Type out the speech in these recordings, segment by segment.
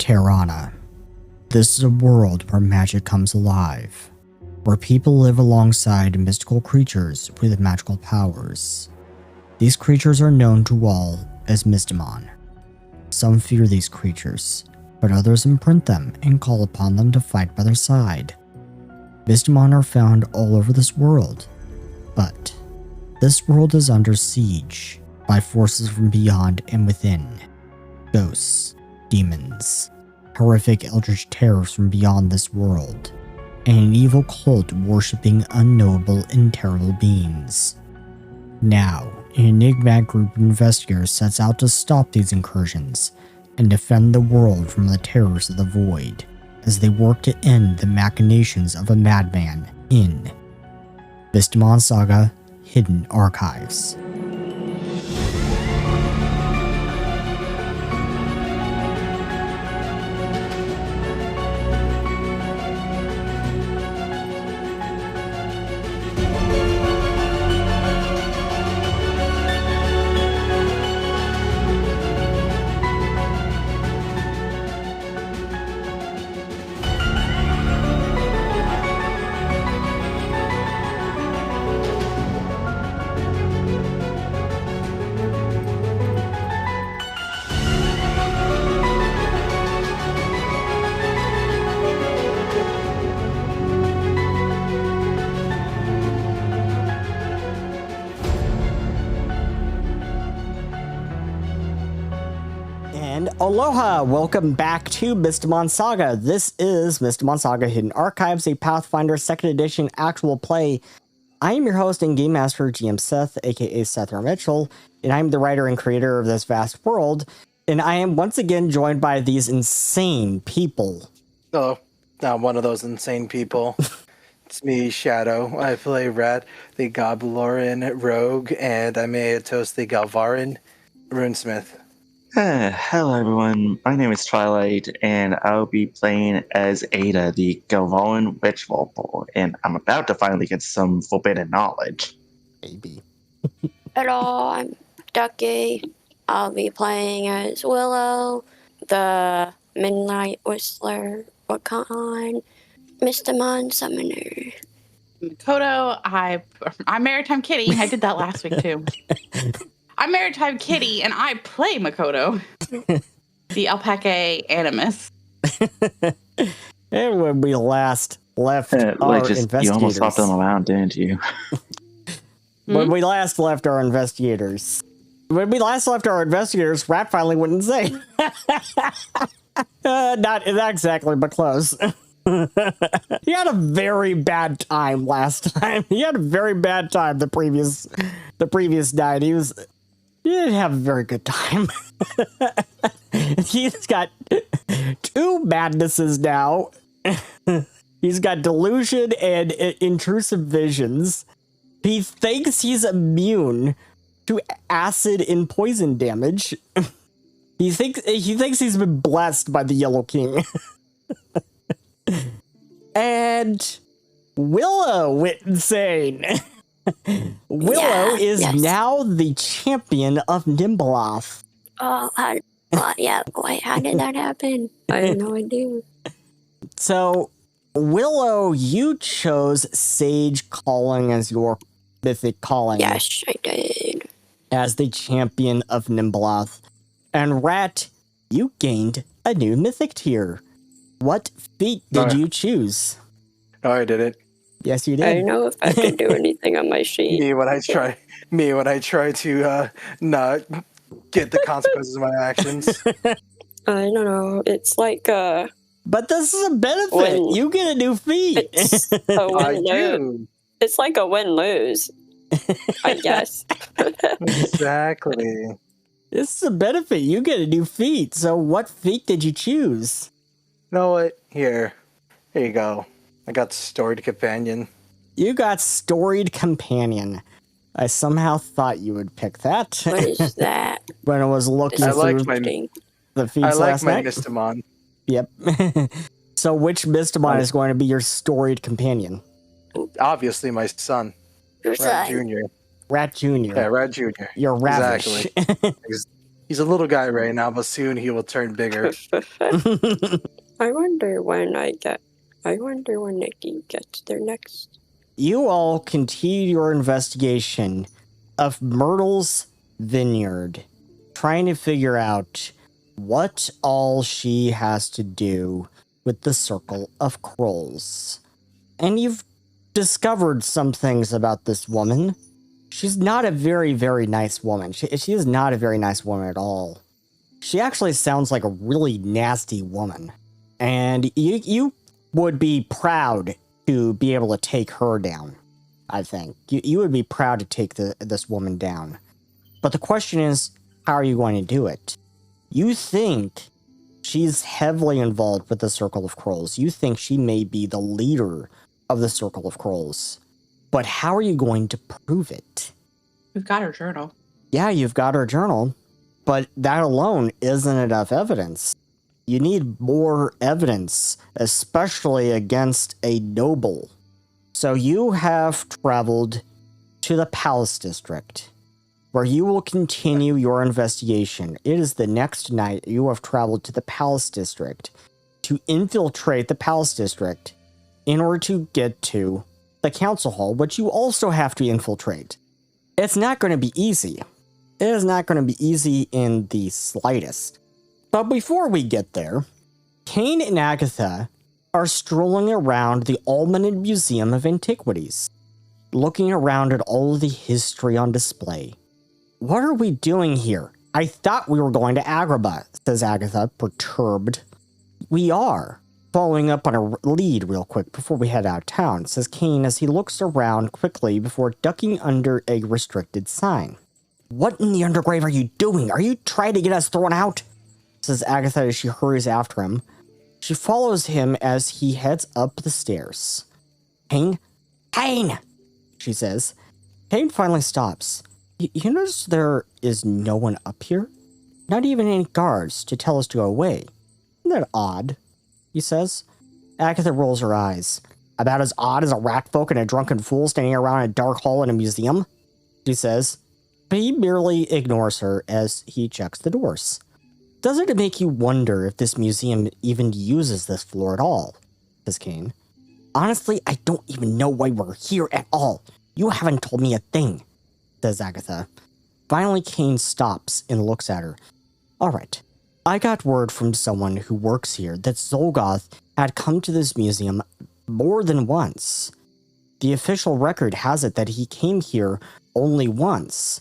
Terrana. This is a world where magic comes alive, where people live alongside mystical creatures with magical powers. These creatures are known to all as Mystimon. Some fear these creatures, but others imprint them and call upon them to fight by their side. Mystimon are found all over this world, but this world is under siege by forces from beyond and within. Ghosts, demons, horrific eldritch terrors from beyond this world, and an evil cult worshipping unknowable and terrible beings. Now, an enigmatic group of investigators sets out to stop these incursions and defend the world from the terrors of the void, as they work to end the machinations of a madman in Mystimon Saga: Hidden Archives. Aloha! Welcome back to Mystimon Saga. This is Mystimon Saga: Hidden Archives, a Pathfinder 2nd Edition actual play. I am your host and Game Master, GM Seth, aka Seth R. Mitchell, and I'm the writer and creator of this vast world, and I am once again joined by these insane people. Oh, not one of those insane people. It's me, Shadow. I play Rat, the Goblorin Rogue, and I may toast the Galvarin Runesmith. Hello everyone, my name is Twilight, and I'll be playing as Ada, the Galvarin Witch Vocal, and I'm about to finally get some forbidden knowledge. Maybe. Hello, I'm Ducky. I'll be playing as Willow, the Midnight Whistler, Wakan, Mystimon Summoner. Makoto, I'm Maritime Kitty. I did that last week too. I'm Maritime Kitty, and I play Makoto, the Alpaca Animus. And when we last left our investigators... You almost swapped them around, didn't you? When we last left our investigators... Rat finally went insane. Not exactly, but close. He had a very bad time last time. He had a very bad time the previous night. He didn't have a very good time. He's got two madnesses now. He's got delusion and intrusive visions. He thinks he's immune to acid and poison damage. He thinks he's been blessed by the Yellow King. And Willow went insane. Willow is now the champion of Nimbleoth. Oh, how did that happen? I have no idea. So, Willow, you chose Sage Calling as your mythic calling. Yes, I did. As the champion of Nimbleoth. And Rat, you gained a new mythic tier. What feat did you choose? Oh, I did it. Yes, you did. I don't know if I could do anything on my sheet. Me when I try to not get the consequences of my actions. I don't know. It's like But this is a benefit. You get a new feat. It's a win-lose. It's like a win-lose, I guess. Exactly. This is a benefit. You get a new feat. So what feat did you choose? You know what? Here you go. I got Storied Companion. You got Storied Companion. I somehow thought you would pick that. What is that? When I was looking through the feats last night. Mystimon. Yep. So which Mystimon is going to be your Storied Companion? Obviously my son. Your Rat son. Jr. Rat Jr. Yeah, Rat Jr. You're Ravish. Exactly. He's a little guy right now, but soon he will turn bigger. I wonder when Nikki gets there next. You all continue your investigation of Myrtle's vineyard, trying to figure out what all she has to do with the Circle of Crowls. And you've discovered some things about this woman. She's not a very, very nice woman. She is not a very nice woman at all. She actually sounds like a really nasty woman. And you would be proud to be able to take her down, I think. You would be proud to take this woman down. But the question is, how are you going to do it? You think she's heavily involved with the Circle of Crowls. You think she may be the leader of the Circle of Crowls. But how are you going to prove it? We've got her journal. Yeah, you've got her journal, but that alone isn't enough evidence. You need more evidence, especially against a noble. So you have traveled to the Palace District, where you will continue your investigation. It is the next night you have traveled to the Palace District to infiltrate the Palace District in order to get to the Council Hall, which you also have to infiltrate. It's not going to be easy. It is not going to be easy in the slightest. But before we get there, Kane and Agatha are strolling around the Almanin Museum of Antiquities, looking around at all of the history on display. What are we doing here? I thought we were going to Agrabah, says Agatha, perturbed. We are. Following up on a lead real quick before we head out of town, says Kane as he looks around quickly before ducking under a restricted sign. What in the undergrave are you doing? Are you trying to get us thrown out? Says Agatha as she hurries after him. She follows him as he heads up the stairs. Kane? Kane! She says. Kane finally stops. You notice there is no one up here? Not even any guards to tell us to go away. Isn't that odd? He says. Agatha rolls her eyes. About as odd as a rat folk and a drunken fool standing around in a dark hall in a museum, she says. But he merely ignores her as he checks the doors. Doesn't it make you wonder if this museum even uses this floor at all? Says Kane. Honestly, I don't even know why we're here at all. You haven't told me a thing, says Agatha. Finally, Kane stops and looks at her. All right. I got word from someone who works here that Zolgoth had come to this museum more than once. The official record has it that he came here only once,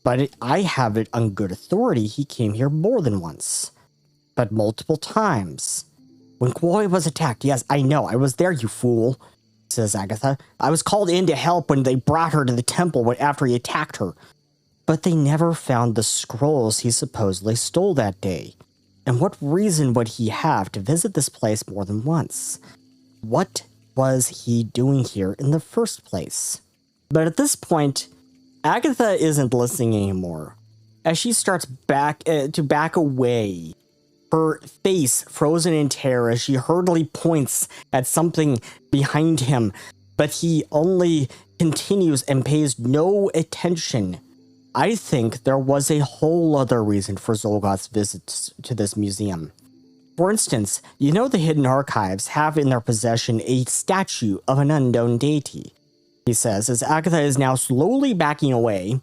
but I have it on good authority he came here more than once. But multiple times. When Chloe was attacked, yes, I know, I was there, you fool, says Agatha. I was called in to help when they brought her to the temple after he attacked her. But they never found the scrolls he supposedly stole that day. And what reason would he have to visit this place more than once? What was he doing here in the first place? But at this point, Agatha isn't listening anymore. As she starts to back away, her face frozen in terror as she hurriedly points at something behind him, but he only continues and pays no attention. I think there was a whole other reason for Zolgoth's visits to this museum. For instance, you know the Hidden Archives have in their possession a statue of an unknown deity, he says, as Agatha is now slowly backing away.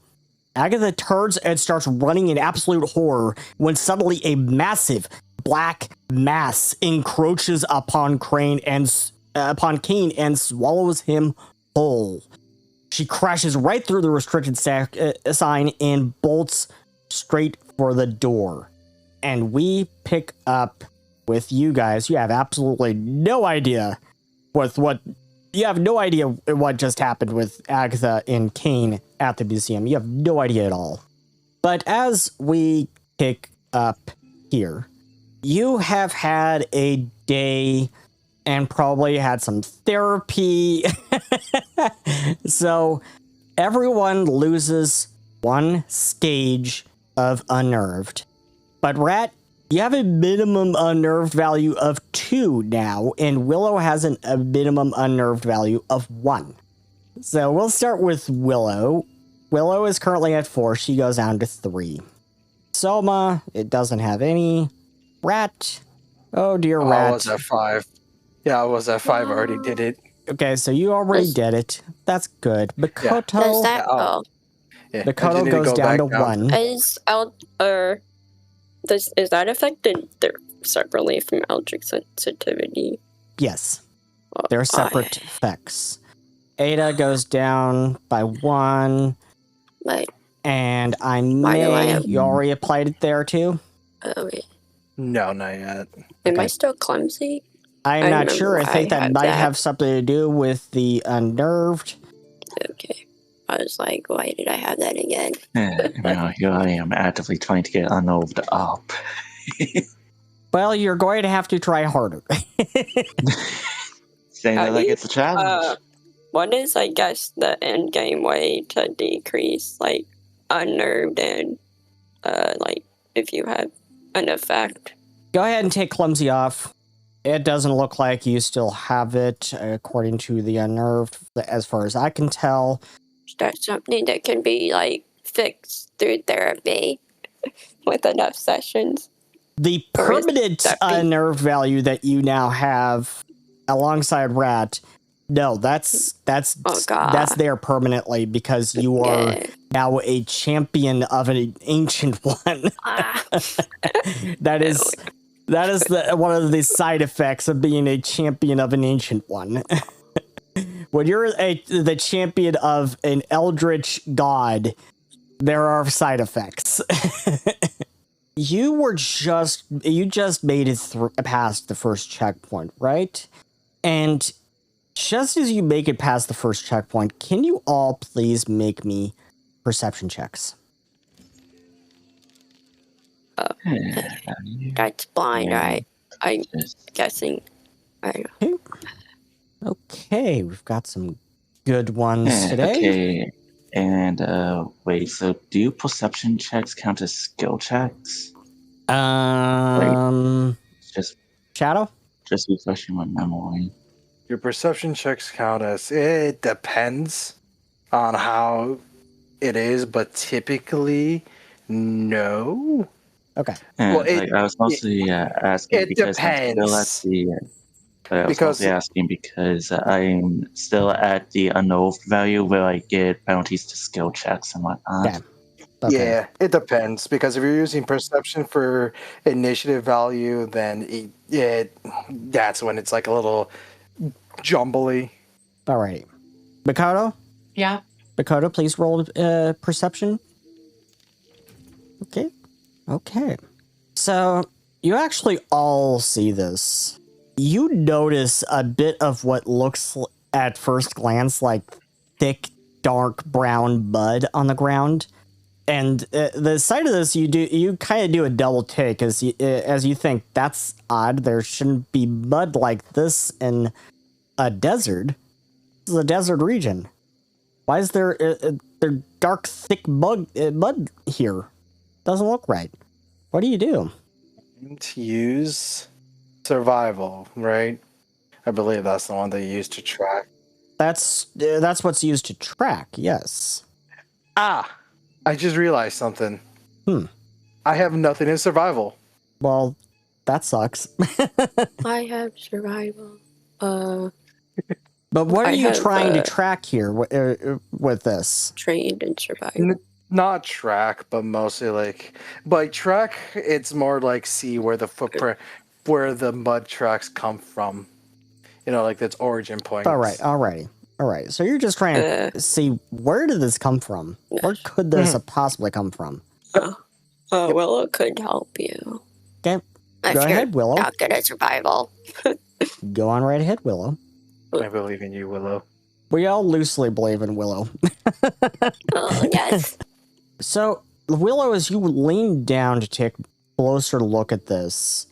Agatha turns and starts running in absolute horror when suddenly a massive black mass encroaches upon Kane and swallows him whole. She crashes right through the restricted sign and bolts straight for the door. And we pick up with you guys. You have absolutely no idea what just happened with Agatha and Kane at the museum. You have no idea at all. But as we pick up here, you have had a day and probably had some therapy. So everyone loses one stage of unnerved. But Rat, you have a minimum unnerved value of 2 now, and Willow has a minimum unnerved value of 1. So we'll start with Willow. Willow is currently at 4. She goes down to 3. Soma, it doesn't have any. Rat. Oh dear, Oh, Rat. I was at 5. Yeah, I was at 5. I already did it. Okay, so you already Does- did it. That's good. Does Makoto, that oh. Yeah, I just Makoto need goes go down back to 1. is is that affected separately from eldritch sensitivity? Yes, Well, they're separate effects. Ada goes down by 1. Like, And I Why do I may. have- You already applied it there too? wait. No, not yet. Am Okay. I still clumsy? I'm I not remember sure. I why think I that had might that. have something to do with the unnerved. Okay. I was like, why did I have that again? Here I am actively trying to get unnerved up. Well, you're going to have to try harder. Saying How that do like you- it's a challenge. What is, I guess, the end game way to decrease, like, unnerved and, like, if you have an effect? Go ahead and take clumsy off. It doesn't look like you still have it, according to the unnerved, as far as I can tell. Is that something that can be, like, fixed through therapy with enough sessions? The Or is permanent that be- unnerved value that you now have alongside Rat, no, that's Oh, God. that's there permanently because you are Yeah. now a champion of an ancient one. Ah. that is one of the side effects of being a champion of an ancient one. When you're the champion of an eldritch god, there are side effects. You just made it past the first checkpoint, right? And just as you make it past the first checkpoint, can you all please make me perception checks? That's blind, right? I'm Just- guessing. I don't know. Okay, we've got some good ones today. Okay. And wait, so do perception checks count as skill checks? Just Shadow? refreshing my memory. Your perception checks count as it depends on how it is, but typically, no. Okay. Well, I was mostly asking it because I'm still at depends. the. I was Because- mostly asking because I'm still at the unnerved value where I get penalties to skill checks and whatnot. Yeah. Okay. Yeah, it depends because if you're using perception for initiative value, then that's when it's like a little jumbly. All right. Mikado? Yeah. Dakota, please roll perception. Okay. Okay. So you actually all see this. You notice a bit of what looks at first glance like thick, dark brown mud on the ground. And the sight of this, you kind of do a double take as you think that's odd. There shouldn't be mud like this in a desert. This is a desert region. Why is there dark, thick mud here? Doesn't look right. What do you do? To use survival, right? I believe that's the one they use to track. That's what's used to track. Yes. I just realized something. I have nothing in survival. Well, that sucks. I have survival. But what are I you have, trying to track here with this? Trained in survival. Not track, but mostly like by track, it's more like see where the footprint, where the mud tracks come from. You know, like its origin point. All right. So you're just trying to see where did this come from? Where could this have possibly come from? Willow could help you. Okay. If Go you're ahead, Willow. not good at survival. Go on right ahead, Willow. I believe in you, Willow. We all loosely believe in Willow. Oh, yes. So, Willow, as you lean down to take a closer look at this,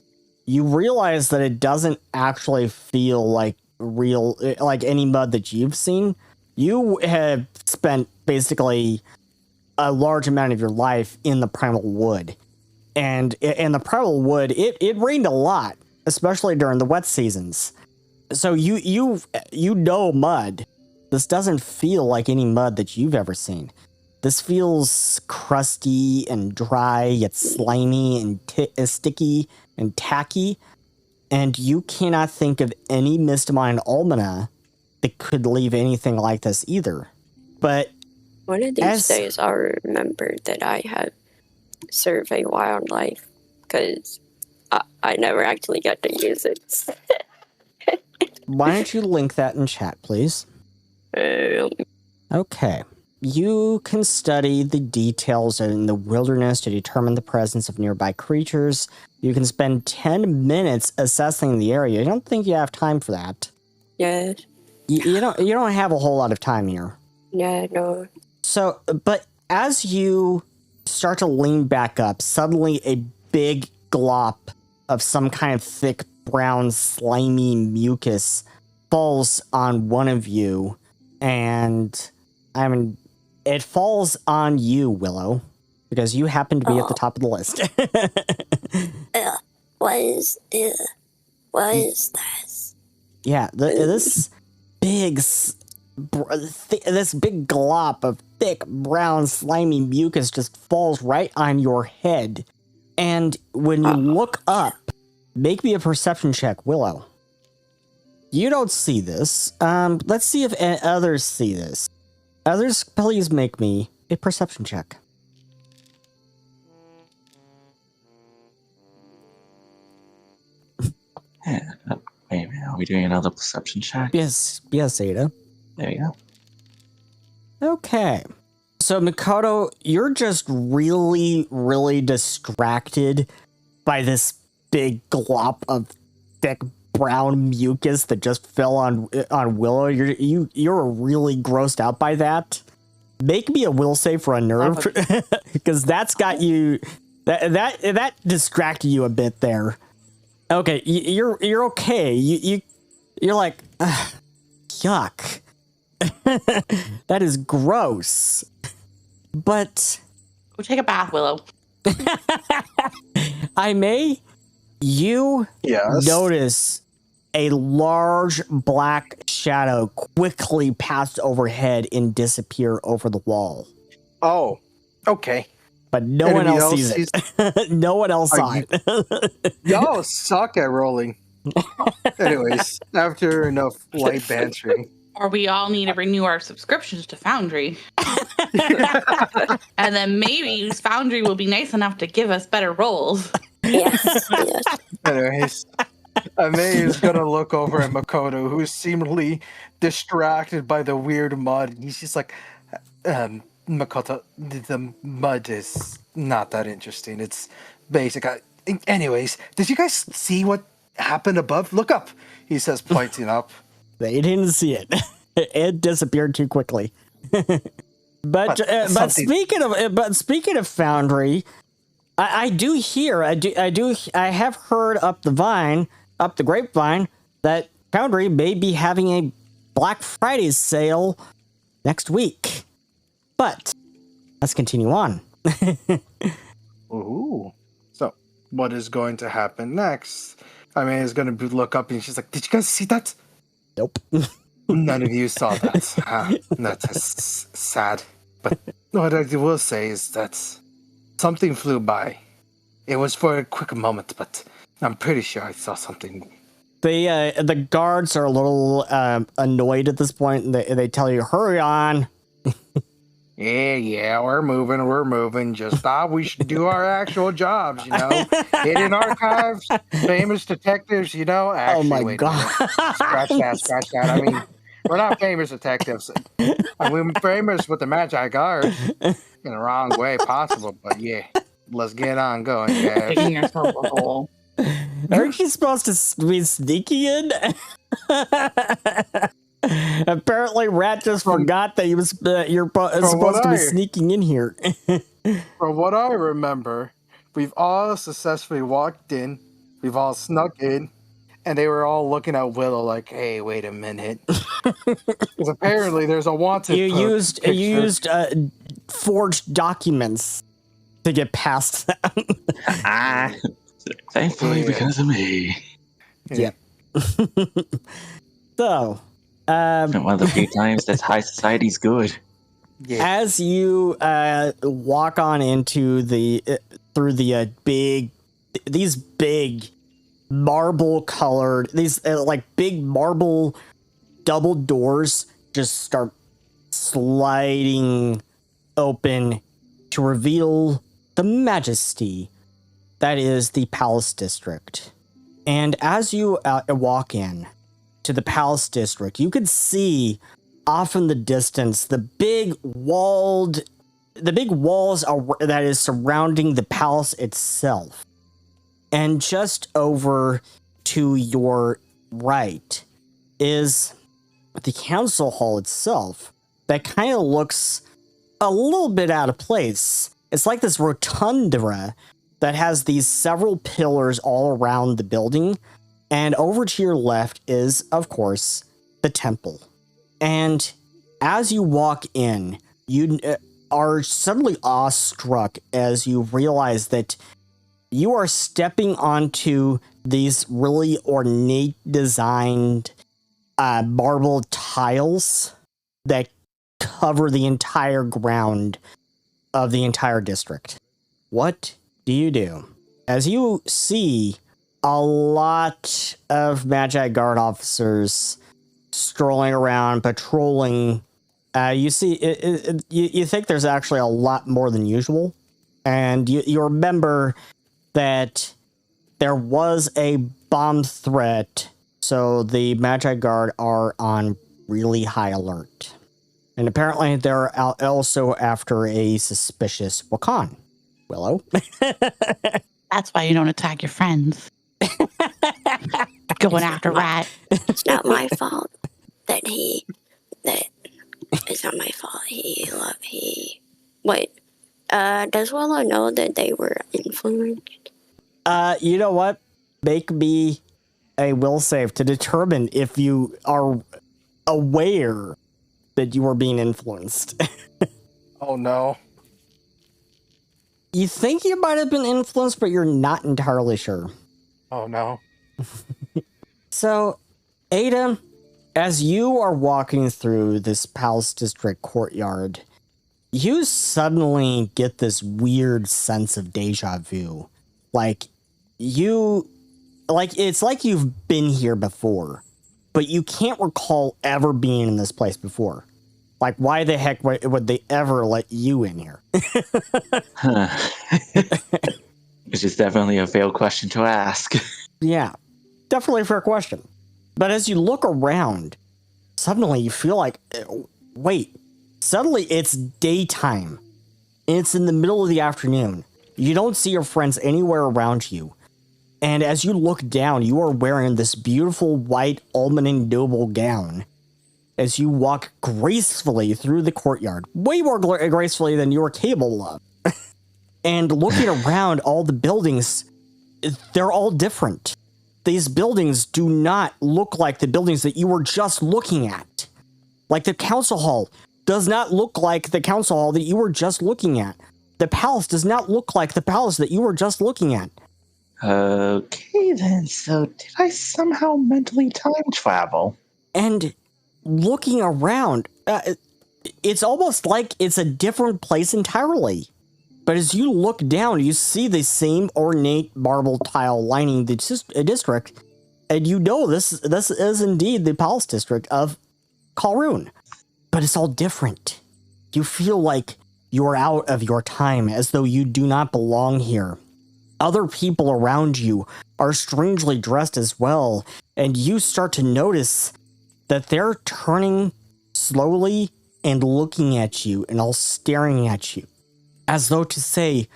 you realize that it doesn't actually feel like any mud that you've seen. You have spent basically a large amount of your life in the primal wood. And in the primal wood, it rained a lot, especially during the wet seasons. So you know mud. This doesn't feel like any mud that you've ever seen. This feels crusty and dry, yet slimy and sticky and tacky. And you cannot think of any Mystimon Almana that could leave anything like this either. But one of these days I'll remember that I have survey wildlife, because I never actually got to use it. Why don't you link that in chat, please? Okay. You can study the details in the wilderness to determine the presence of nearby creatures. You can spend 10 minutes assessing the area. I don't think you have time for that. Yeah. You don't have a whole lot of time here. Yeah, no. So, but as you start to lean back up, suddenly a big glop of some kind of thick, brown, slimy mucus falls on one of you. And, I mean, it falls on you, Willow, because you happen to be at the top of the list. What is this? Yeah, this big glop of thick, brown, slimy mucus just falls right on your head. And when you look up, make me a perception check, Willow. You don't see this. Let's see if others see this. Others, please make me a perception check. Yeah. Wait a minute, are we doing another perception check? Yes, Ada. There we go. Okay. So, Makoto, you're just really, really distracted by this big glop of thick brown mucus that just fell on Willow. You're really grossed out by that. Make me a will save for a nerve, because that's got you. That distracted you a bit there. Okay, you're okay. You're like, yuck. That is gross. But Go take a bath, Willow. I may. You notice a large black shadow quickly pass overhead and disappear over the wall. Oh, okay. But no one else sees it. No one else saw it. Y'all suck at rolling. Anyways, after enough light bantering. Or we all need to renew our subscriptions to Foundry. And then maybe Foundry will be nice enough to give us better rolls. Yes. Anyways, Ame is gonna look over at Makoto, who's seemingly distracted by the weird mud. He's just like, Makoto, the mud is not that interesting. It's basic. Anyways, did you guys see what happened above? Look up, he says, pointing up. They didn't see it. It disappeared too quickly. But speaking of Foundry, I have heard up the grapevine, that Foundry may be having a Black Friday sale next week. But let's continue on. Ooh. So, what is going to happen next? I mean, is going to look up and she's like, "Did you guys see that?" Nope. None of you saw that. That's sad. But what I will say is that something flew by. It was for a quick moment, but I'm pretty sure I saw something. The guards are a little annoyed at this point, and they tell you, "Hurry on." Yeah, we're moving. Just thought we should do our actual jobs, Hidden archives, famous detectives, Actually, oh my god. Scratch that. I mean, we're not famous detectives. We're famous with the Magi guards in the wrong way possible, but yeah, let's get on going, guys. Digging yourself a hole. Aren't you supposed to be sneaking in? Apparently, Rat just forgot that you're supposed to be sneaking in here. From what I remember, we've all successfully walked in, we've all snuck in, and they were all looking at Willow like, "Hey, wait a minute," because apparently there's a wanted. You used forged documents to get past them. Thankfully, because of me. Yep. So. One of the few times that high society's good. Yeah. As you walk on into through the these big marble colored, these like big marble double doors just start sliding open to reveal the majesty that is the Palace District. And as you walk in to the Palace District, you could see off in the distance the big walls that is surrounding the palace itself. And just over to your right is the council hall itself that kind of looks a little bit out of place. It's like this rotunda that has these several pillars all around the building. And over to your left is, of course, the temple. And as you walk in, you are suddenly awestruck as you realize that you are stepping onto these really ornate designed marble tiles that cover the entire ground of the entire district. What do you do? As you see a lot of Magi Guard officers strolling around, patrolling, you see, you think there's actually a lot more than usual. And you remember that there was a bomb threat, so the Magi Guard are on really high alert. And apparently they're also after a suspicious Wakan. Willow? That's why you don't attack your friends. Going after Rat. It's not my fault that it's not my fault. Wait, does Willow know that they were influenced? You know what? Make me a will save to determine if you are aware that you are being influenced. Oh no. You think you might have been influenced, but you're not entirely sure. Oh no. So, Ada, as you are walking through this Palace District courtyard, you suddenly get this weird sense of deja vu. It's like you've been here before, but you can't recall ever being in this place before. Like, why the heck would they ever let you in here? Which is definitely a failed question to ask. Yeah, definitely a fair question. But as you look around, suddenly you feel like, wait, suddenly it's daytime. And it's in the middle of the afternoon. You don't see your friends anywhere around you. And as you look down, you are wearing this beautiful white almond noble gown as you walk gracefully through the courtyard. Way more gracefully than you were capable of. And looking around all the buildings, they're all different. These buildings do not look like the buildings that you were just looking at. Like the council hall does not look like the council hall that you were just looking at. The palace does not look like the palace that you were just looking at. Okay then, so did I somehow mentally time travel? And looking around, it's almost like it's a different place entirely. But as you look down, you see the same ornate marble tile lining the district, and you know this is indeed the Palace District of Kalrun. But it's all different. You feel like you're out of your time, as though you do not belong here. Other people around you are strangely dressed as well, and you start to notice that they're turning slowly and looking at you and all staring at you. As though to say,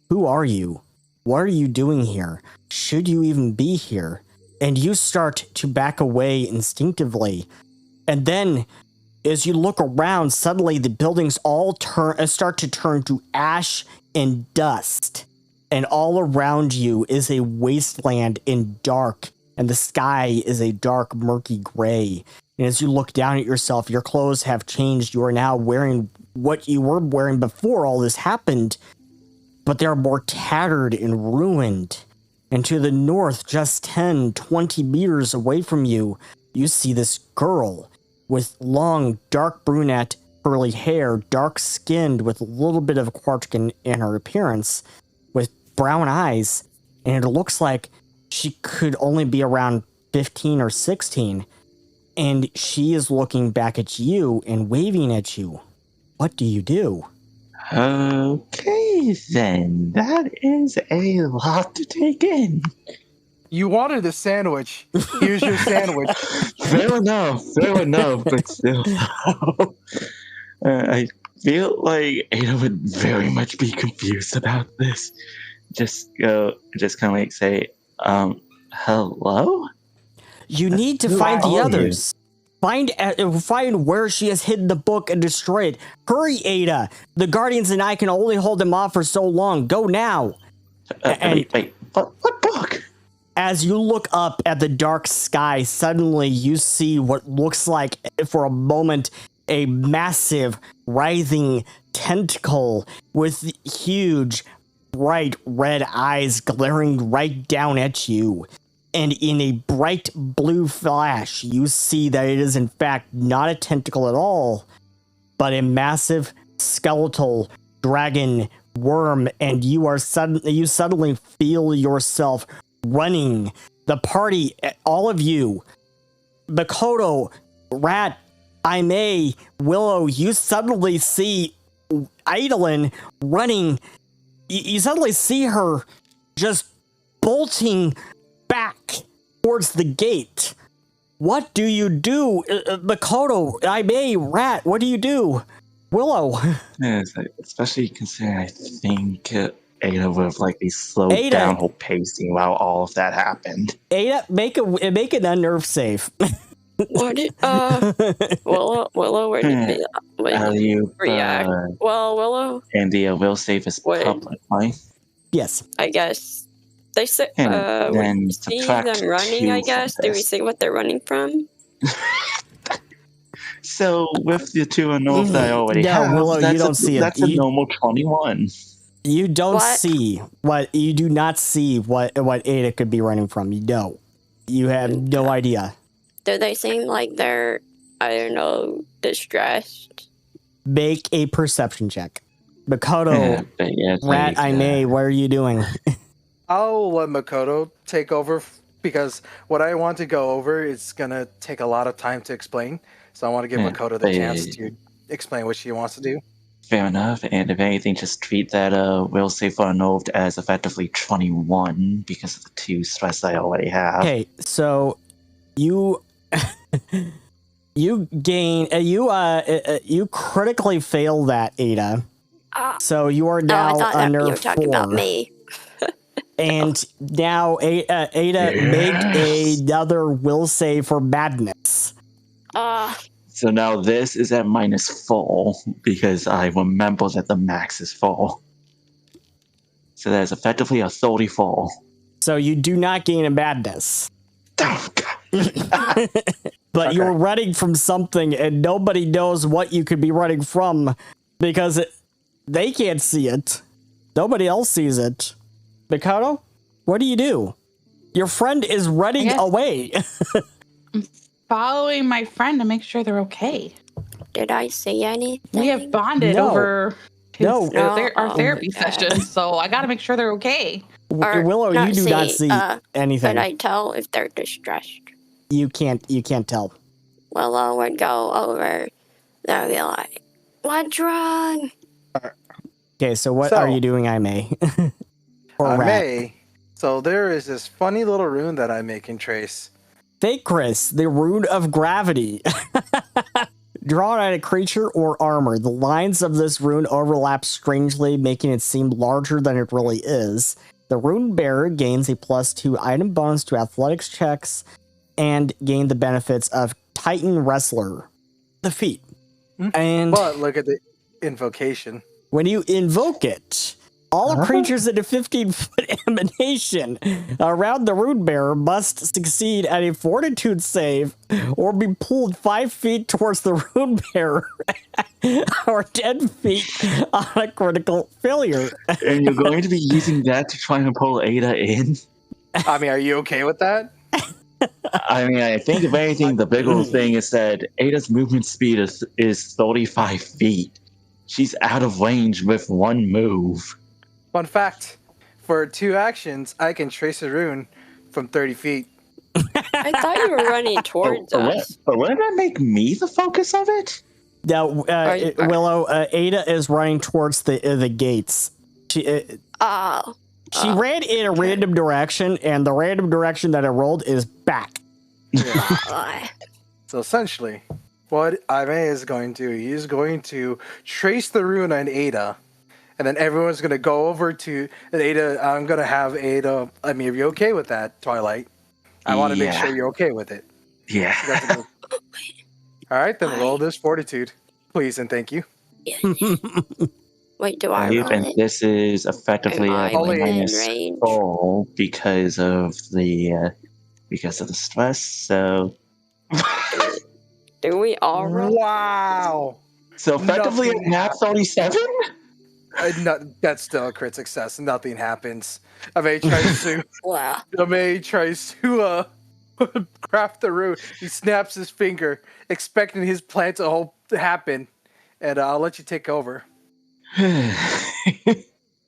who are you? What are you doing here? Should you even be here? And you start to back away instinctively. And then, as you look around, suddenly the buildings all start to turn to ash and dust. And all around you is a wasteland and dark. And the sky is a dark, murky gray. And as you look down at yourself, your clothes have changed. You are now wearing what you were wearing before all this happened, but they're more tattered and ruined. And to the north, just 10, 20 meters away from you, you see this girl with long, dark brunette curly hair, dark-skinned with a little bit of quartz in her appearance, with brown eyes, and it looks like she could only be around 15 or 16, and she is looking back at you and waving at you. What do you do? Okay, then. That is a lot to take in. You wanted a sandwich. Here's your sandwich. Fair enough, but still. I feel like Ada would very much be confused about this. Just kind of like say, hello? You need to find the others. Find where she has hidden the book and destroy it. Hurry, Ada! The Guardians and I can only hold them off for so long. Go now! Wait, what book? As you look up at the dark sky, suddenly you see what looks like, for a moment, a massive, writhing tentacle with huge, bright red eyes glaring right down at you. And in a bright blue flash, you see that it is in fact not a tentacle at all, but a massive skeletal dragon worm, and you suddenly feel yourself running. The party, all of you, Makoto, Rat, Aimee, Willow, you suddenly see Idolin running. You suddenly see her just bolting back towards the gate. What do you do? Makoto, Aimee, Rat, what do you do? Willow. Yeah, especially considering I think Ada would have likely slowed down her pacing while all of that happened. Ada, make an unnerve save. What did Willow? Where did you react? Willow. And the will save is public, right? Yes. I guess they said. Then see them running. I guess. Do we see what they're running from? So with the two unknowns that I already have, Willow, you don't see it. That's a normal 21. You don't see what you do not see what Ada could be running from. You don't. You have no idea. Do they seem like they're, I don't know, distressed? Make a perception check. Makoto, Rat, Aimee, what are you doing? I'll let Makoto take over because what I want to go over is going to take a lot of time to explain. So I want to give Makoto the chance to explain what she wants to do. Fair enough, and if anything, just treat that will save for unnerved as effectively 21 because of the 2 stress I already have. Okay, so you gain you critically fail that, Ada. So you are now under 4. You were talking about me. And now Ada make another will save for madness. So now this is at -4 because I remember that the max is 4. So that is effectively a 34. So you do not gain a madness. Oh, God. But you're running from something and nobody knows what you could be running from because they can't see it. Nobody else sees it. Mikado, what do? Your friend is running away. Following my friend to make sure they're okay. Did I see anything? We have bonded over our therapy okay. sessions, so I got to make sure they're okay. Willow, you do not see anything. Can I tell if they're distressed? You can't tell. Willow would go over. They'll be like, "What's wrong?" Okay, so what are you doing, Aimee? Aimee. So there is this funny little rune that Aimee can trace. Fake Chris, the rune of gravity. Drawn on a creature or armor, the lines of this rune overlap strangely, making it seem larger than it really is. The rune bearer gains a +2 item bonus to athletics checks and gain the benefits of Titan Wrestler, the feat. And but look at the invocation. When you invoke it, all creatures in a 15-foot emanation around the rune bearer must succeed at a fortitude save or be pulled 5 feet towards the rune bearer or 10 feet on a critical failure. And you're going to be using that to try and pull Ada in? I mean, are you okay with that? I mean, I think if anything, the bigger thing is that Ada's movement speed is 35 feet. She's out of range with one move. Fun fact: for 2 actions, I can trace a rune from 30 feet. I thought you were running towards us. But wouldn't that make me the focus of it? Now, you- Willow, Ada is running towards the gates. She ran in a random direction, and the random direction that it rolled is back. So essentially, what Ime is going to do, he's going to trace the rune on Ada, and then everyone's going to go over to Ada. I'm going to have Ada. I mean, are you okay with that, Twilight? I want to make sure you're okay with it. Yeah. All right, then roll this fortitude, please, and thank you. Wait, do I roll And it? this is effectively Am I a within minus range? 4 because of the stress. So Do we all roll? Wow. effectively Nothing at nat 37. That's still a crit success. Nothing happens. Ame tries to. Wow. Ame tries to craft the rune. He snaps his finger, expecting his plan to happen, and I'll let you take over.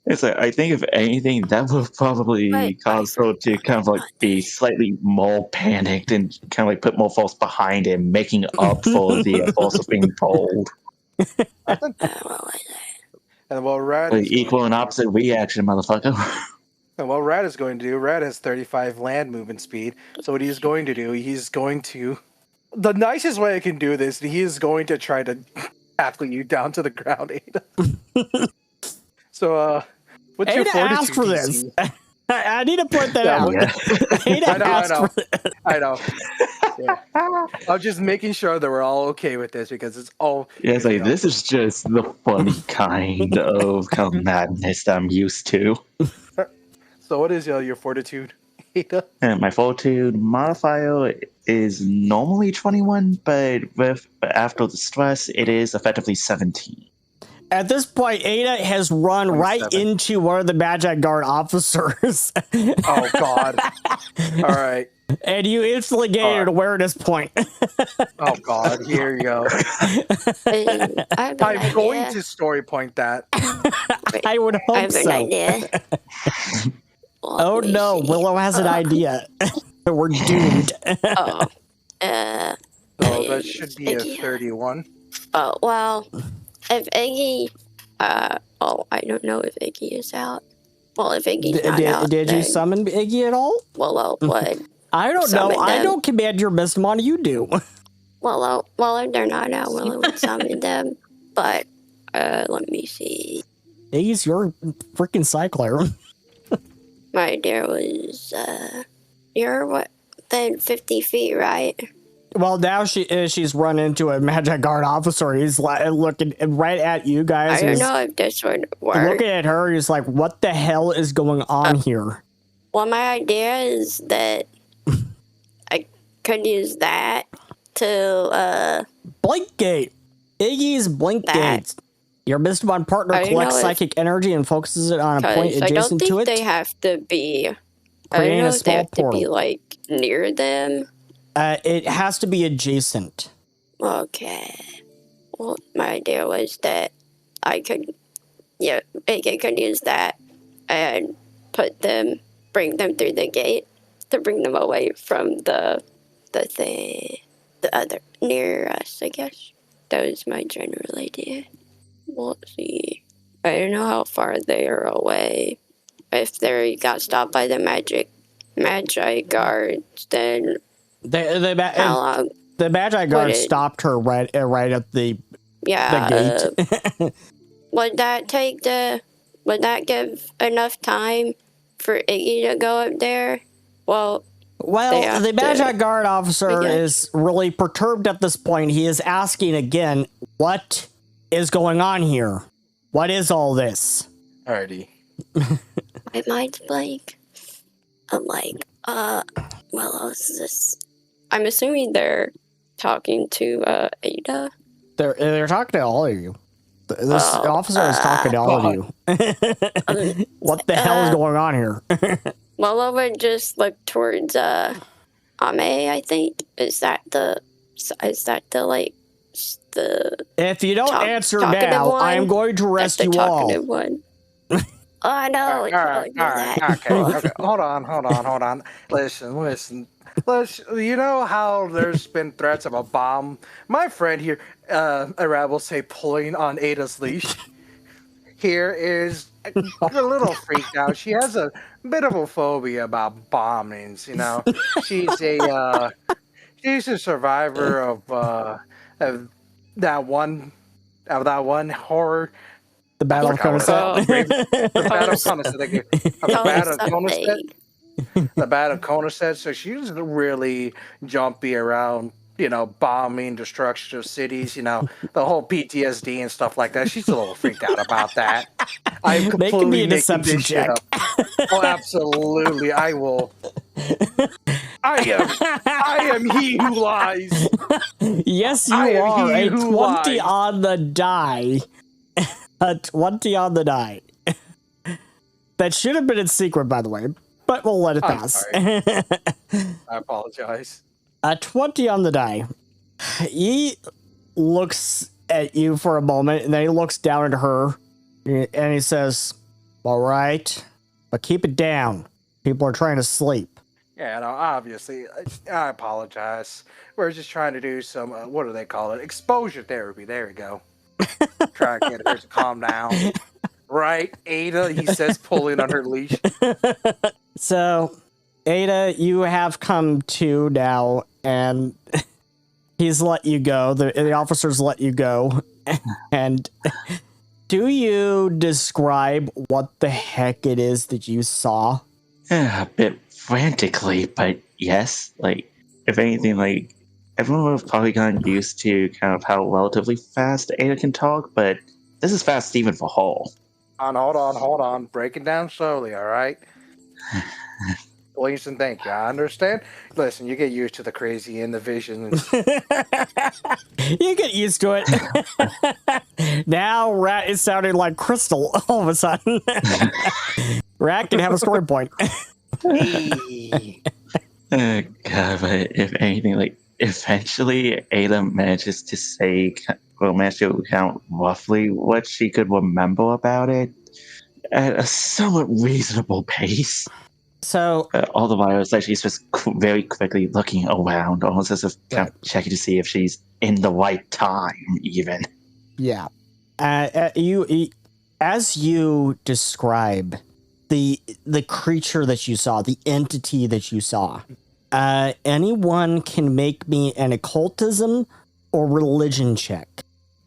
It's like, I think if anything, that will probably Wait, cause her to kind of like be slightly more panicked and kind of like put more force behind him, making up for the force of being pulled. And what Rad Like is equal going and to do- opposite reaction, motherfucker. And what Rad is going to do, Rad has 35 land movement speed. So what he's going to do, he's going to. The nicest way I can do this, he is going to try to tackle you down to the ground, Ada. So, what's your Ada fortitude asked for this. DC? I need to point that Yeah, out. Yeah. Ada asked for this. I know. Yeah. I'm just making sure that we're all okay with this because it's all. Yeah, it's like this is just the funny kind of madness that I'm used to. So, what is your fortitude, Ada? And my fortitude modifier is normally 21, but after the stress, it is effectively 17. At this point, Ada has run right 27. into one of the Magi Guard officers. Oh God! All right. And you instantly gain an awareness point. Oh God! Here you go. I'm going to story point that. I would I hope have an so. idea. Oh no, Willow has an idea. We're doomed. So that should be a 31. Oh, well, if Iggy, well, I don't know if Iggy is out. Well, if Iggy's not out, Did you then summon Iggy at all? Willow would. I don't know. Summon I them. don't command your Mystimon. You do. Well, if they're not out, Willow would summon them. But, let me see. Iggy's your freaking cycler. My idea was, you're within 50 feet, right? Well, now she's run into a Magi Guard officer. He's looking right at you guys. I don't He's know if this would work. looking at her. He's like, "What the hell is going on here?" Well, my idea is that I could use that to, Blink Gate. Iggy's Blink That. Gate. Your Mystimon partner I don't collects know if- psychic energy and focuses it on a point because I don't adjacent to think it. they have to be, I Creating don't a know if they small have to be, portal. like, near them. It has to be adjacent. Okay. Well, my idea was that I could, I could use that and bring them through the gate to bring them away from the other, near us, I guess. That was my general idea. We'll see. I don't know how far they are away. If they got stopped by the Magi Guards, then how long? The Magi Guard Would it- stopped her right at the Yeah. gate. Would that give enough time for Iggy to go up there? Well, Well, They have the Magi to- Guard officer I guess. is really perturbed at this point. He is asking again, what is going on here? What is all this? Alrighty. my mind's blank. I'm like, well, what's this? I'm assuming they're talking to Ada. They're talking to all of you. This officer is talking to all of you. What the hell is going on here? Well, I would just look towards Ame, I think. Is that the like the If you don't answer talkative now, one? I am going to That's arrest the you all. talkative one. Oh no, All it's right, really all right, that. okay. Hold on. Listen. You know how there's been threats of a bomb? My friend here, Arab will say, pulling on Ada's leash. Here is a little freaked out. She has a bit of a phobia about bombings. You know, she's a survivor of that one horror. The Battle of forgot what it's called. Conisette. The Battle of Conisette. The Tell us Battle of Conisette. something. The Battle of Conisette. So she's really jumpy around, bombing, destruction of cities, the whole PTSD and stuff like that. She's a little freaked out about that. I'm completely Making me a making deception this shit check. up. Oh, absolutely. I will. I am he who lies. Yes, you I am are. he A who 20 lies. on the die. A 20 on the die. That should have been in secret, by the way, but we'll let it I'm pass. sorry. I apologize. A 20 on the die. He looks at you for a moment, and then he looks down at her, and he says, all right, but keep it down. People are trying to sleep. Yeah, no, obviously, I apologize. We're just trying to do some, what do they call it? Exposure therapy. There we go. Try to get her to calm down. Right, Ada, he says, pulling on her leash. So, Ada, you have come to now, and he's let you go. The officers let you go. And do you describe what the heck it is that you saw? A bit frantically, but yes. Like, if anything, like, everyone would have probably gotten used to kind of how relatively fast Ada can talk, but this is fast even for Hall. Hold on. Break it down slowly, all right? Please and thank you. I understand. Listen, you get used to the crazy and the visions. You get used to it. Now Rat is sounding like Crystal all of a sudden. Rat can have a story point. Hey. God, but if anything, like, eventually Ada manages to count roughly what she could remember about it at a somewhat reasonable pace. So, All the while, it's like she's just very quickly looking around, almost as if kind of checking to see if she's in the right time, even. yeah. As you describe the creature that you saw, the entity that you saw, anyone can make me an occultism or religion check.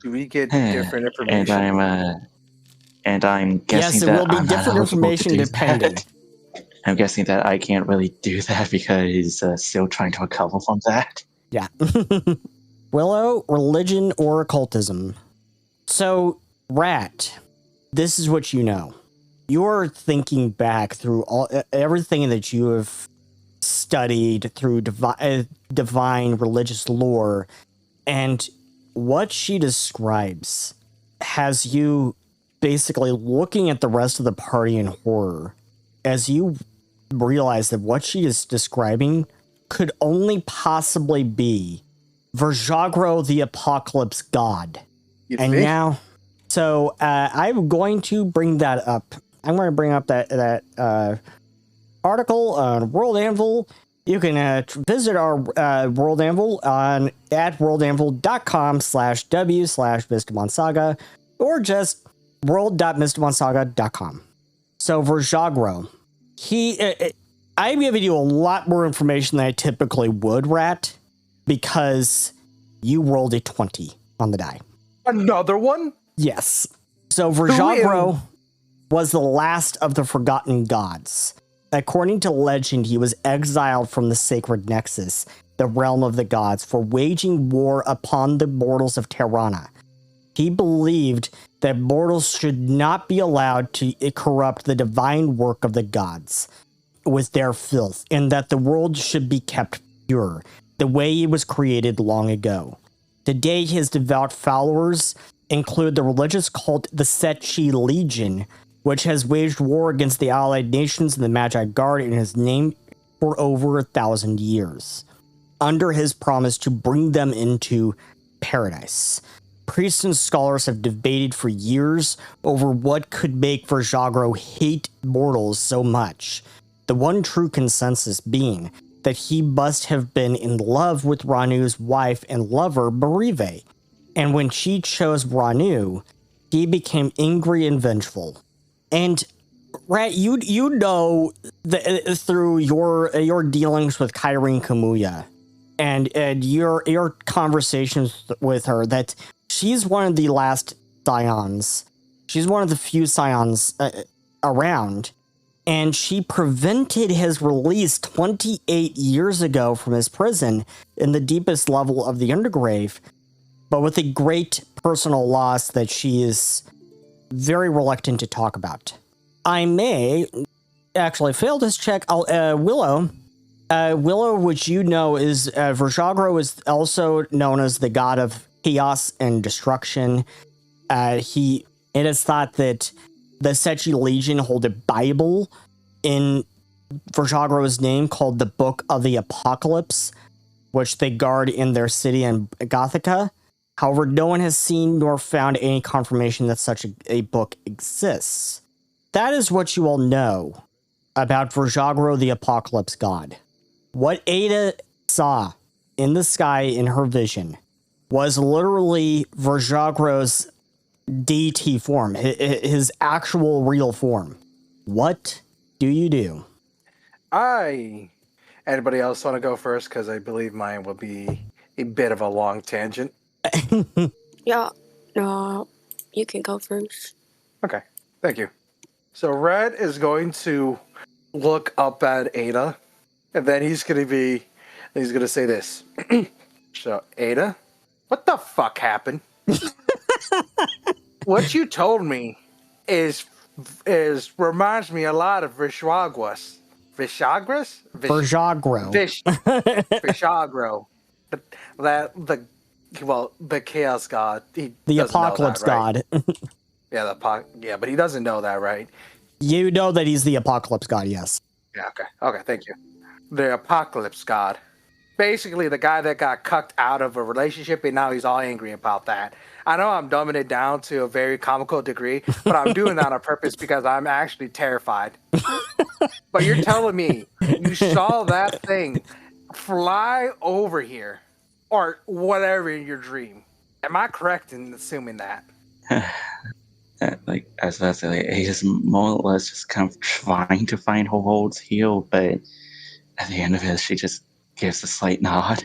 Do we get different information? And I'm guessing Yes, it that will be I'm not different eligible to information do depending. that. I'm guessing that I can't really do that because still trying to recover from that. Yeah. Willow, religion or occultism. So, Rat, this is what you know. You're thinking back through everything that you have studied through divine religious lore, and what she describes has you basically looking at the rest of the party in horror as you realize that what she is describing could only possibly be Verjagro, the apocalypse god. You And think? now, so I'm going to bring that up. I'm going to bring up that article on World Anvil. You can visit our World Anvil at worldanvil.com/w/Mystimon Saga or just world.mystimonsaga.com. So Verjagro, I'm giving you a lot more information than I typically would, Rat, because you rolled a 20 on the die. Another one? Yes. So Verjagro was the last of the forgotten gods. According to legend, he was exiled from the sacred Nexus, the realm of the gods, for waging war upon the mortals of Terrana. He believed that mortals should not be allowed to corrupt the divine work of the gods with their filth, and that the world should be kept pure, the way it was created long ago. Today, his devout followers include the religious cult, the Setchi Legion, which has waged war against the allied nations and the Magi Guard in his name for over 1,000 years, under his promise to bring them into paradise. Priests and scholars have debated for years over what could make Verjagro hate mortals so much. The one true consensus being that he must have been in love with Ranu's wife and lover, Berive. And when she chose Ranu, he became angry and vengeful. And Rat, you know through your dealings with Kyrene Kamuya and your conversations with her that she's one of the last scions. She's one of the few scions around, and she prevented his release 28 years ago from his prison in the deepest level of the Undergrave, but with a great personal loss that she is very reluctant to talk about. I may actually fail this check. Willow, which you know is Verjagro, is also known as the god of chaos and destruction. It is thought that the Sechi Legion hold a Bible in Verjagro's name called the Book of the Apocalypse, which they guard in their city in Gothica. However, no one has seen nor found any confirmation that such a book exists. That is what you all know about Verjagro the Apocalypse God. What Ada saw in the sky in her vision was literally Verjagro's deity form, his actual real form. What do you do? Anybody else want to go first? Because I believe mine will be a bit of a long tangent. Yeah, no, you can go first. Okay, thank you. So Red is going to look up at Ada, and then he's going to say this. So, Ada, what the fuck happened? What you told me is reminds me a lot of Verjagro. Verjagro. The chaos god. The apocalypse god. Yeah, but he doesn't know that, right? You know that he's the apocalypse god, yes. Yeah, okay, thank you. The apocalypse god. Basically, the guy that got cucked out of a relationship, and now he's all angry about that. I know I'm dumbing it down to a very comical degree, but I'm doing that on purpose because I'm actually terrified. But you're telling me you saw that thing fly over here, or whatever in your dream. Am I correct in assuming that? Like, as I said, Ada's more or less just kind of trying to find her words healed, but at the end of it, she just gives a slight nod.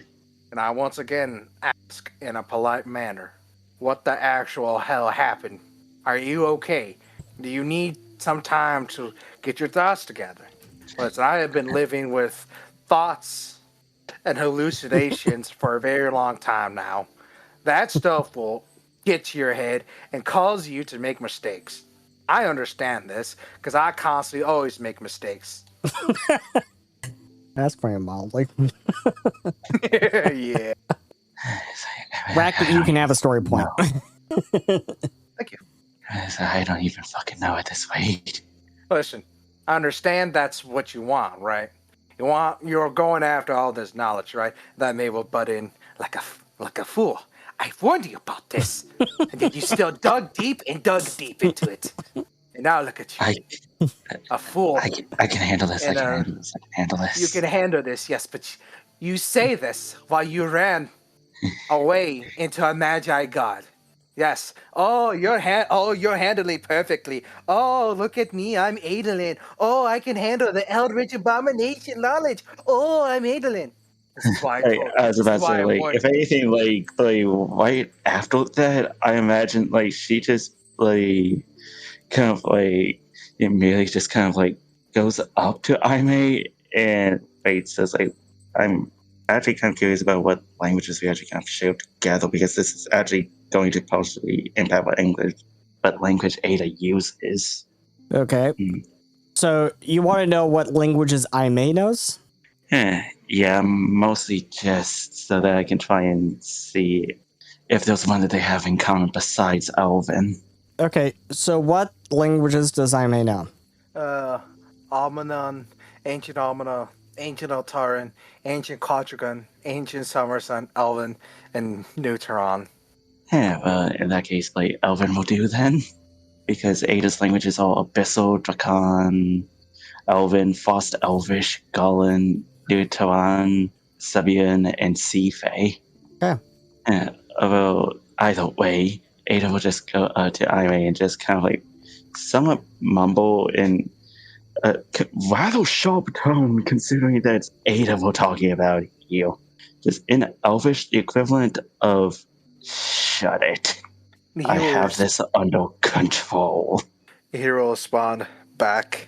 And I once again ask in a polite manner, what the actual hell happened? Are you okay? Do you need some time to get your thoughts together? Listen, I have been living with thoughts and hallucinations for a very long time now. That stuff will get to your head and cause you to make mistakes. I understand this because I constantly always make mistakes. That's pretty mildly. Yeah. Rack, you can have a story point. No. Thank you. I don't even fucking know at this rate. Listen, I understand that's what you want, right? You're going after all this knowledge, right? That may will butt in like a fool. I warned you about this, and then you still dug deep into it. And now look at you, a fool. I can handle this. I can handle this. You can handle this, yes, but you say this while you ran away into a magi god. Yes. Oh, you're handling perfectly. Oh, look at me. I'm Adolin. Oh, I can handle the Eldritch Abomination knowledge. Oh, I'm Adolin. This is why I was about to say, like, if anything, like right after that, I imagine, like, she just, like, kind of, like, immediately just kind of, like, goes up to Aime and says, like, I'm actually kind of curious about what languages we actually kind of share together, because this is actually going to possibly impact what language Ada uses. Okay. So you want to know what languages Aime knows? Yeah, mostly just so that I can try and see if there's one that they have in common besides Elven. Okay, so what languages does Aime know? Almanon, Ancient Almana, Ancient Altaran, Ancient Quadragon, Ancient Summersun, Elven, and Neutron. Yeah, well, in that case, like, Elven will do then. Because Ada's language is all Abyssal, Dracan, Elven, Frost Elvish, Gullen, Deuteran, Sabian, and Sea Fae. Yeah. Although, either way, Ada will just go to Irene and just kind of like somewhat mumble in a rather sharp tone, considering that it's Ada we're talking about here. Just in Elvish, the equivalent of shut it. I have this under control. He will respond back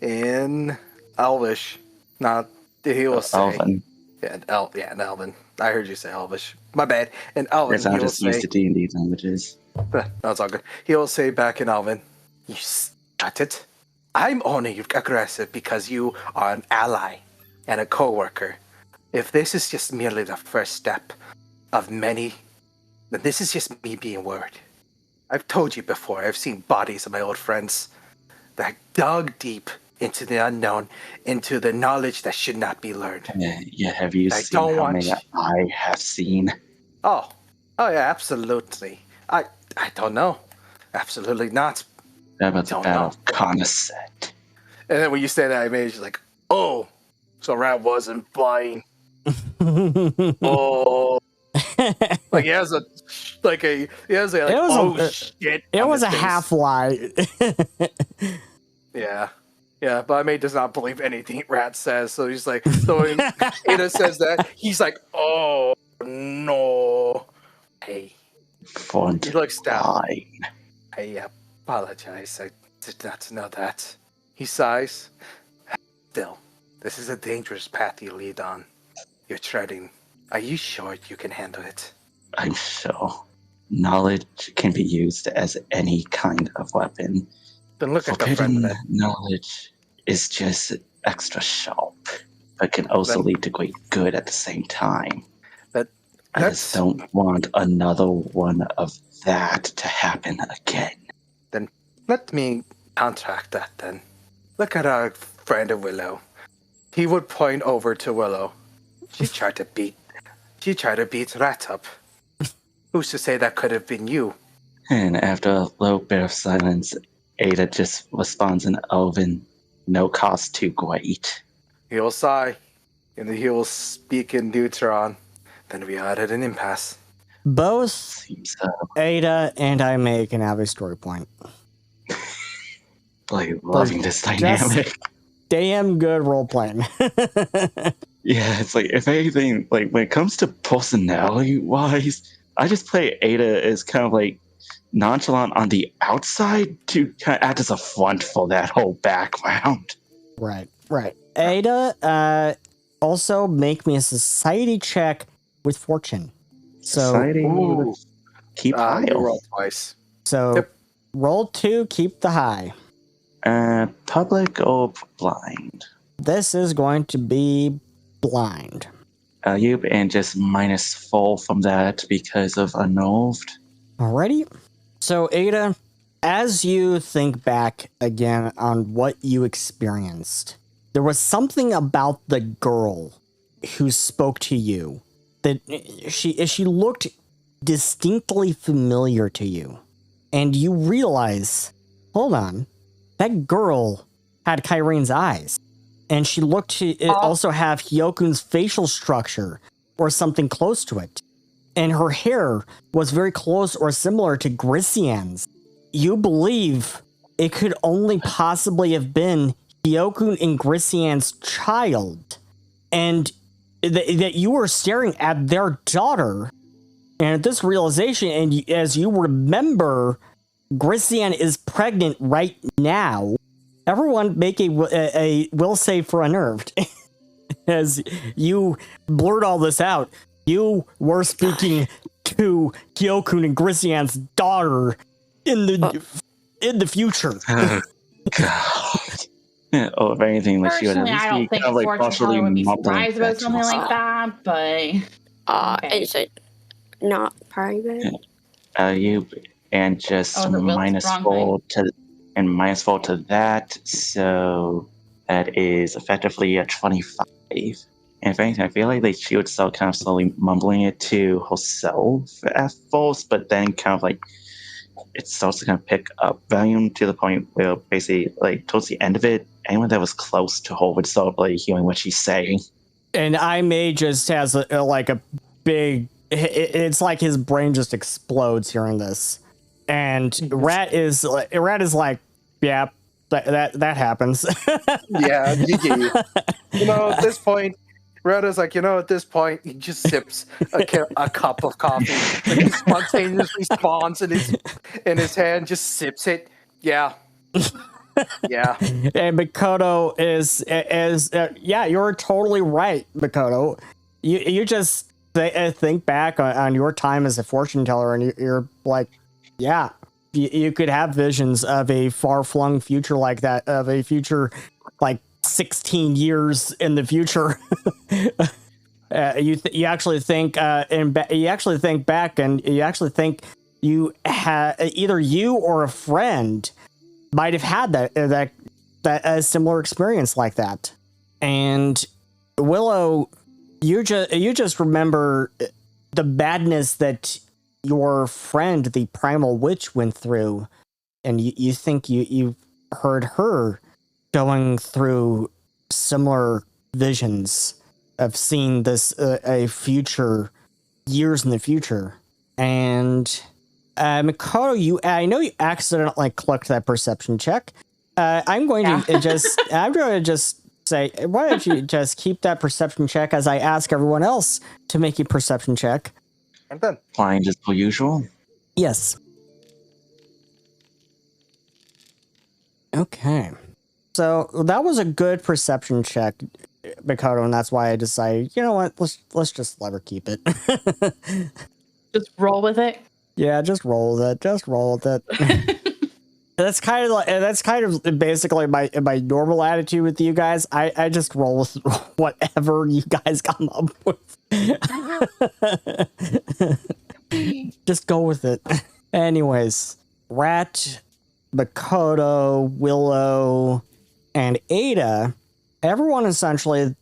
in Elvish. Not he will say Elven. in Elven. I heard you say Elvish. My bad. In Elven, Yes, I'm he will just used say. to D&D languages. That's all good. He will say back in Elven, "You shut it. I'm only aggressive because you are an ally and a co-worker. If this is just merely the first step of many, then this is just me being worried. I've told you before, I've seen bodies of my old friends that dug deep into the unknown, into the knowledge that should not be learned. Yeah, have you I seen don't how want many you- I have seen? Oh yeah, absolutely. I don't know. Absolutely not. How about the Don't Battle know. of Conisset? And then when you say that, I made you like, oh, so Rat wasn't blind. Oh, like he has a like, It was a- shit. It on was his a face. half lie. Yeah, but I does not believe anything Rat says. So he's like, so when Ada says that, he's like, oh no. Hey, Front he looks down. line. I apologize. I did not know that. He sighs. Still, this is a dangerous path you lead on. You're treading. Are you sure you can handle it? I'm sure. Knowledge can be used as any kind of weapon. Then look at the friend Forbidden that. knowledge is just extra sharp, but can also Then- lead to great good at the same time. I just That's don't want another one of that to happen again. let me contract that then. Look at our friend of Willow. He would point over to Willow. She tried to beat Rat up. Who's to say that could have been you? And after a little bit of silence, Ada just responds in Elven, no cost too great. He'll sigh, and he will speak in Deuteron. Then we are at an impasse. Both Seems Ada and I make an have a story point. like loving this dynamic. Damn good role playing. Yeah, it's like, if anything, like when it comes to personality wise, I just play Ada as kind of like nonchalant on the outside to kind of act as a front for that whole background. Right. Ada, also make me a society check with fortune. So, Society, Ooh. keep high. You roll twice. Yep. Roll 2, keep the high. Public or blind? This is going to be blind. You and just -4 from that because of unnerved. Alrighty. So, Ada, as you think back again on what you experienced, there was something about the girl who spoke to you that she looked distinctly familiar to you. And you realize, hold on, that girl had Kyrene's eyes. And she looked to also have Hyokun's facial structure or something close to it. And her hair was very close or similar to Grisian's. You believe it could only possibly have been Hyokun and Grisian's child. And that you were staring at their daughter. And at this realization, and as you remember, Grisian is pregnant right now. Everyone make a will save for unnerved. As you blurt all this out, you were speaking to Hyokun and Grisian's daughter in the future. Oh, God. Yeah, or if anything, like she would at Personally, least I be don't think kind of like fortune partially teller would be mumbling surprised about back to something like herself. that, but okay. Is it not private? You and just Oh, is it Will's wrong -4 to -4 to that, so that is effectively a 25 And if anything, I feel like she would start kind of slowly mumbling it to herself at first, but then kind of like it starts to kind of pick up volume to the point where basically, like, towards the end of it, anyone that was close to her would start like hearing what she's saying. And I May just has like a big. It's like his brain just explodes hearing this, and Rat is like, yeah, that happens. Yeah, GG. At this point, Retta's like, at this point, he just sips a cup of coffee. Like, he spontaneously spawns in his hand, just sips it. Yeah. Yeah. And Makoto is yeah, you're totally right, Makoto. You just think back on your time as a fortune teller, and you're like, yeah, you could have visions of a far-flung future like that, of a future like 16 years in the future. You actually think back, and you actually think you had either you or a friend might have had that a similar experience like that. And Willow, you just remember the badness that your friend, the primal witch, went through, and you think you heard her going through similar visions of seeing this a future, years in the future. And Makoto, I know you accidentally clicked that perception check. I'm going to just say, why don't you just keep that perception check as I ask everyone else to make a perception check. I'm done. Flying just per usual. Yes. Okay. So that was a good perception check, Makoto, and that's why I decided, you know what, let's just let her keep it. Just roll with it. Yeah, just roll with it. Just roll with it. That's kind of basically my normal attitude with you guys. I just roll with whatever you guys come up with. Just go with it. Anyways, Rat, Makoto, Willow, and Ada, everyone essentially,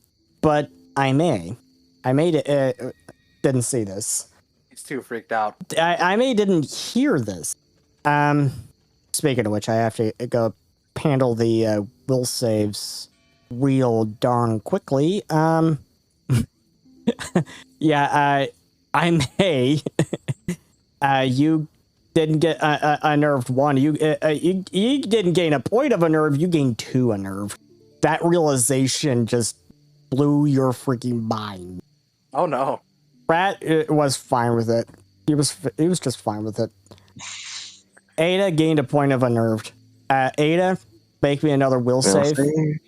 but I May didn't see this. He's too freaked out. I May didn't hear this. Speaking of which, I have to go handle the will saves real darn quickly. Yeah, I May. You didn't get unnerved one. You didn't gain a point of unnerve. You gained 2 unnerved. That realization just blew your freaking mind. Oh no. Rat was fine with it. He was just fine with it. Ada gained a point of unnerved. Ada, make me another will save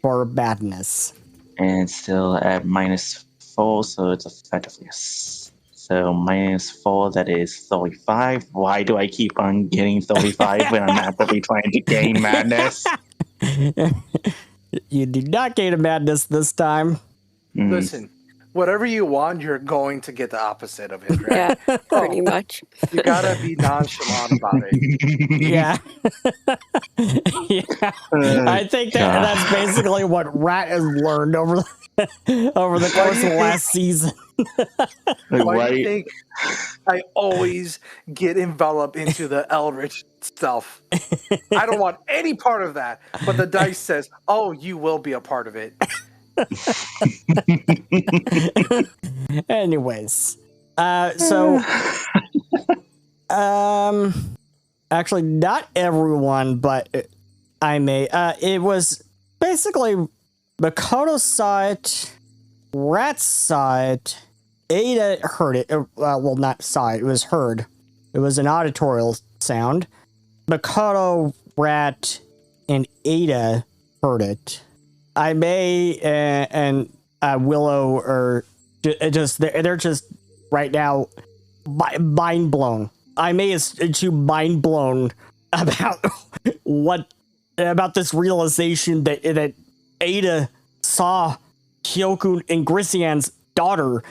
for badness. And still at -4, so it's effectively a so -4, that is 35. Why do I keep on getting 35 when I'm actively trying to gain madness? You did not gain a madness this time. Listen, whatever you want, you're going to get the opposite of it, right? Yeah, pretty much. You gotta be nonchalant about it. Yeah. Yeah. I think that's basically what Rat has learned over the course of the last season. Why do you think I always get enveloped into the Eldritch stuff? I don't want any part of that. But the dice says, oh, you will be a part of it. Anyways, actually not everyone, but I May. It was basically Makoto saw it, Rat saw it, Ada heard it. Well, not saw it, it was heard. It was an auditorial sound. Makoto, Rat, and Ada heard it. I May and Willow are just they're just right now mind blown. I May is too mind blown about this realization that Ada saw Hyoku and Grissian's daughter.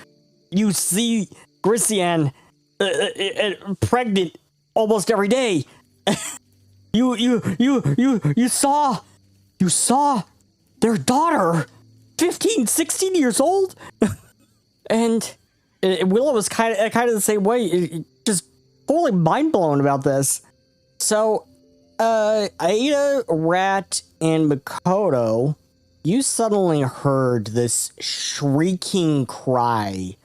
You see Grissian pregnant almost every day. You saw their daughter. 15, 16 years old? And Willow was kind of the same way, just totally mind blown about this. So, Ada, Rat, and Makoto, you suddenly heard this shrieking cry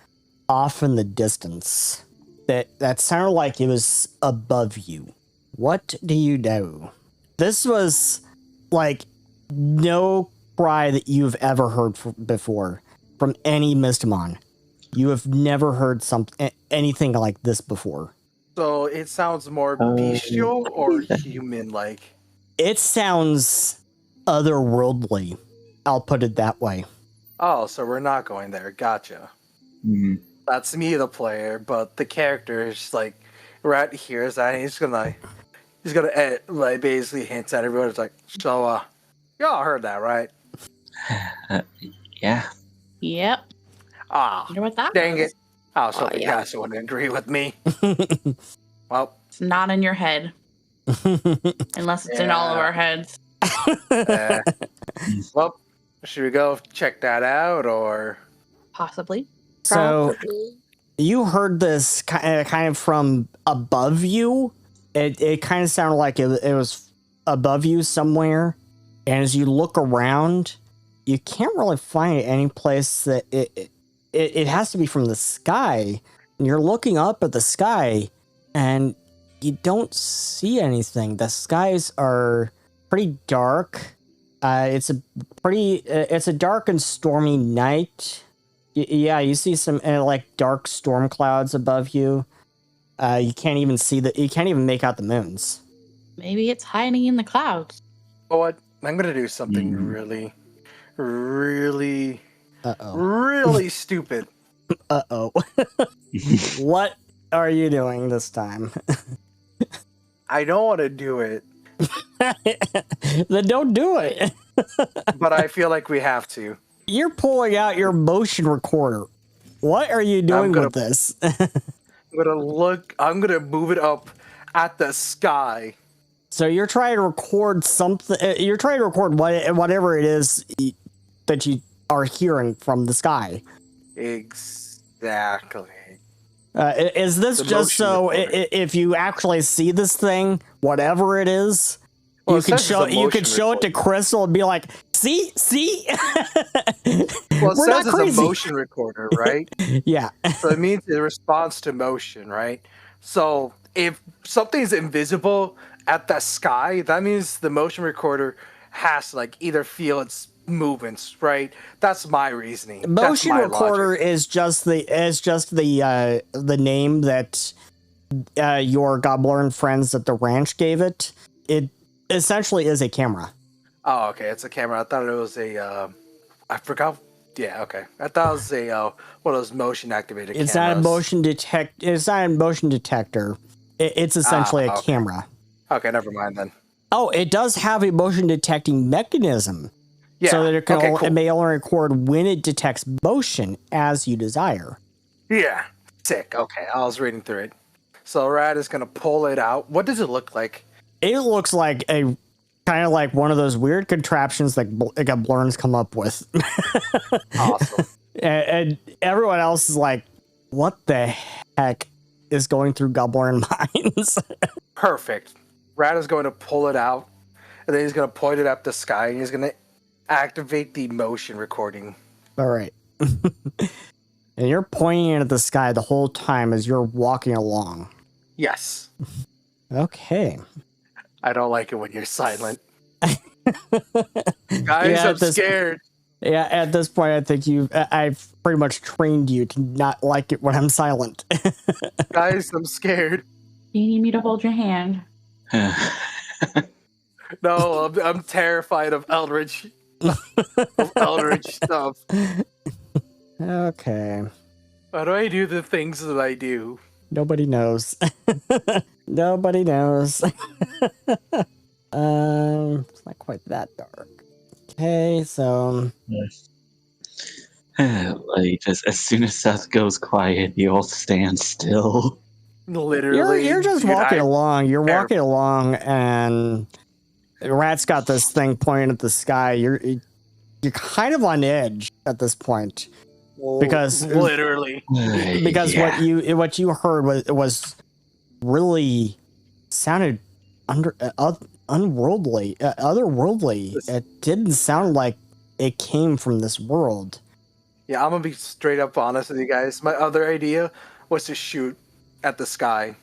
off in the distance that sounded like it was above you. What do you do? This was like no cry that you've ever heard before from any Mystimon. You have never heard anything like this before. So it sounds more bestial or human-like? It sounds otherworldly. I'll put it that way. Oh, so we're not going there. Gotcha. Mm-hmm. That's me, the player, but the character is like, Rat hears that, and he's gonna like basically hints at everyone. It's like, so, y'all heard that, right? Yeah. Yep. Ah, Wonder what that dang was. it! Oh, so the yeah. guys wouldn't agree with me. Well, It's not in your head. Unless it's in all of Yeah. our heads. well, should we go check that out, or? Possibly. So Probably. you heard this kind of from above you. It kind of sounded like it was above you somewhere. And as you look around, you can't really find any place that it has to be from the sky. And you're looking up at the sky and you don't see anything. The skies are pretty dark. It's a dark and stormy night. Yeah, you see some like dark storm clouds above you. You can't even make out the moons. Maybe it's hiding in the clouds. Well, what? I'm gonna do something really, really, really stupid. Uh-oh. What are you doing this time? I don't want to do it, Then don't do it. but I feel like we have to. You're pulling out your motion recorder. What are you doing with this? I'm gonna move it up at the sky. So you're trying to record something. You're trying to record whatever it is that you are hearing from the sky. Exactly. Is this The just so motion recorder. if you actually see this thing, whatever it is, Well, you it can says show it's a you can motion show it to recorder. Crystal and be like, see. Well, it We're says not it's crazy. a motion recorder, right? Yeah. So it means it responds to motion, right? So if something's invisible at the sky, that means the motion recorder has to like either feel its movements, right? That's my reasoning. That's Motion my recorder logic. is just the name that your Goblin friends at the ranch gave it. It essentially is a camera. Oh, okay. It's a camera. I thought it was a. I forgot. Yeah, okay. I thought it was a one of those motion activated It's cameras. not a motion detect. It's not a motion detector. It's essentially a okay. camera. Okay, never mind then. Oh, it does have a motion detecting mechanism, Yeah. so that Okay, cool. it may only record when it detects motion as you desire. Yeah. Sick. Okay, I was reading through it. So Rad is gonna pull it out. What does it look like? It looks like a kind of like one of those weird contraptions that Blurns come up with. Awesome. And everyone else is like, what the heck is going through Goblin minds? Perfect. Rad is going to pull it out, and then he's going to point it at the sky, and he's going to activate the motion recording. All right. And you're pointing it at the sky the whole time as you're walking along. Yes. Okay. I don't like it when you're silent. Yeah, Guys, I'm at this- scared. Yeah, at this point, I think I've pretty much trained you to not like it when I'm silent. Guys, I'm scared. Do you need me to hold your hand? No, I'm terrified of Eldritch. Of Eldritch stuff. Okay. Why do I do the things that I do? Nobody knows. Nobody knows. It's not quite that dark. Okay, so Like just as soon as Seth goes quiet, you all stand still. Literally. you're just dude, walking I- along. You're Fair. walking along, and Rat's got this thing pointing at the sky. you're kind of on edge at this point because literally, what you heard was really sounded unworldly, otherworldly. It didn't sound like it came from this world. yeah, I'm gonna be straight up honest with you guys. My other idea was to shoot at the sky.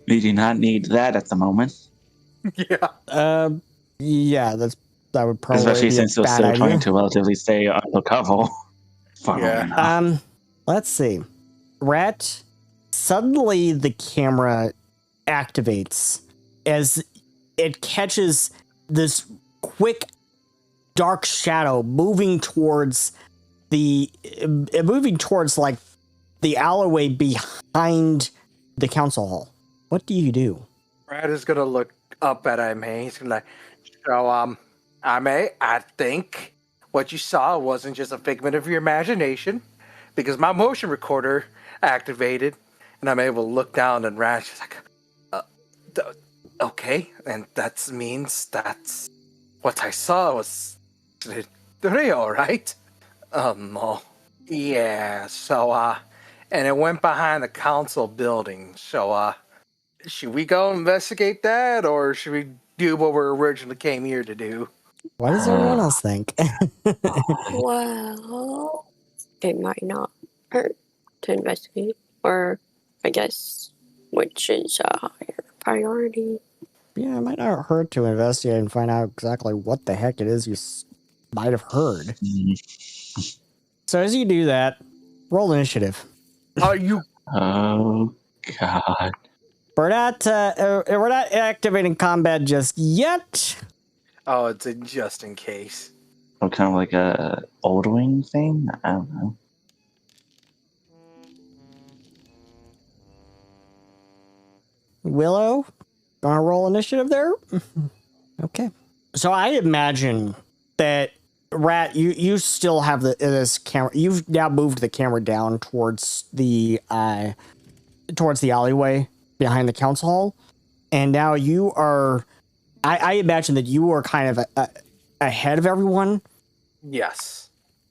We do not need that at the moment. Yeah. Yeah, that would probably Especially be since a we're bad still idea. trying to relatively stay undercover. Yeah. Let's see. Rat, suddenly the camera activates as it catches this quick dark shadow moving towards like the alleyway behind the council hall. What do you do? Brad is gonna look up at Ame. He's gonna like, so Ame, I think what you saw wasn't just a figment of your imagination, because my motion recorder activated, and I'm able to look down and Rad's just like, okay, and that means that's what I saw was real, right? No. Yeah, so and it went behind the council building, so should we go investigate that, or should we do what we originally came here to do? What does everyone else think? Well, it might not hurt to investigate, or I guess which is a higher priority. Yeah, it might not hurt to investigate and find out exactly what the heck it is you might have heard. So as you do that, roll initiative. Are you? Oh, God. We're not activating combat just yet. Oh, it's a just in case. Or kind of like a old wing thing? I don't know. Willow, gonna roll initiative there? Okay. So I imagine that Rat, you still have this camera. You've now moved the camera down towards the alleyway behind the council hall, and now you are. I imagine that you are kind of ahead of everyone. Yes.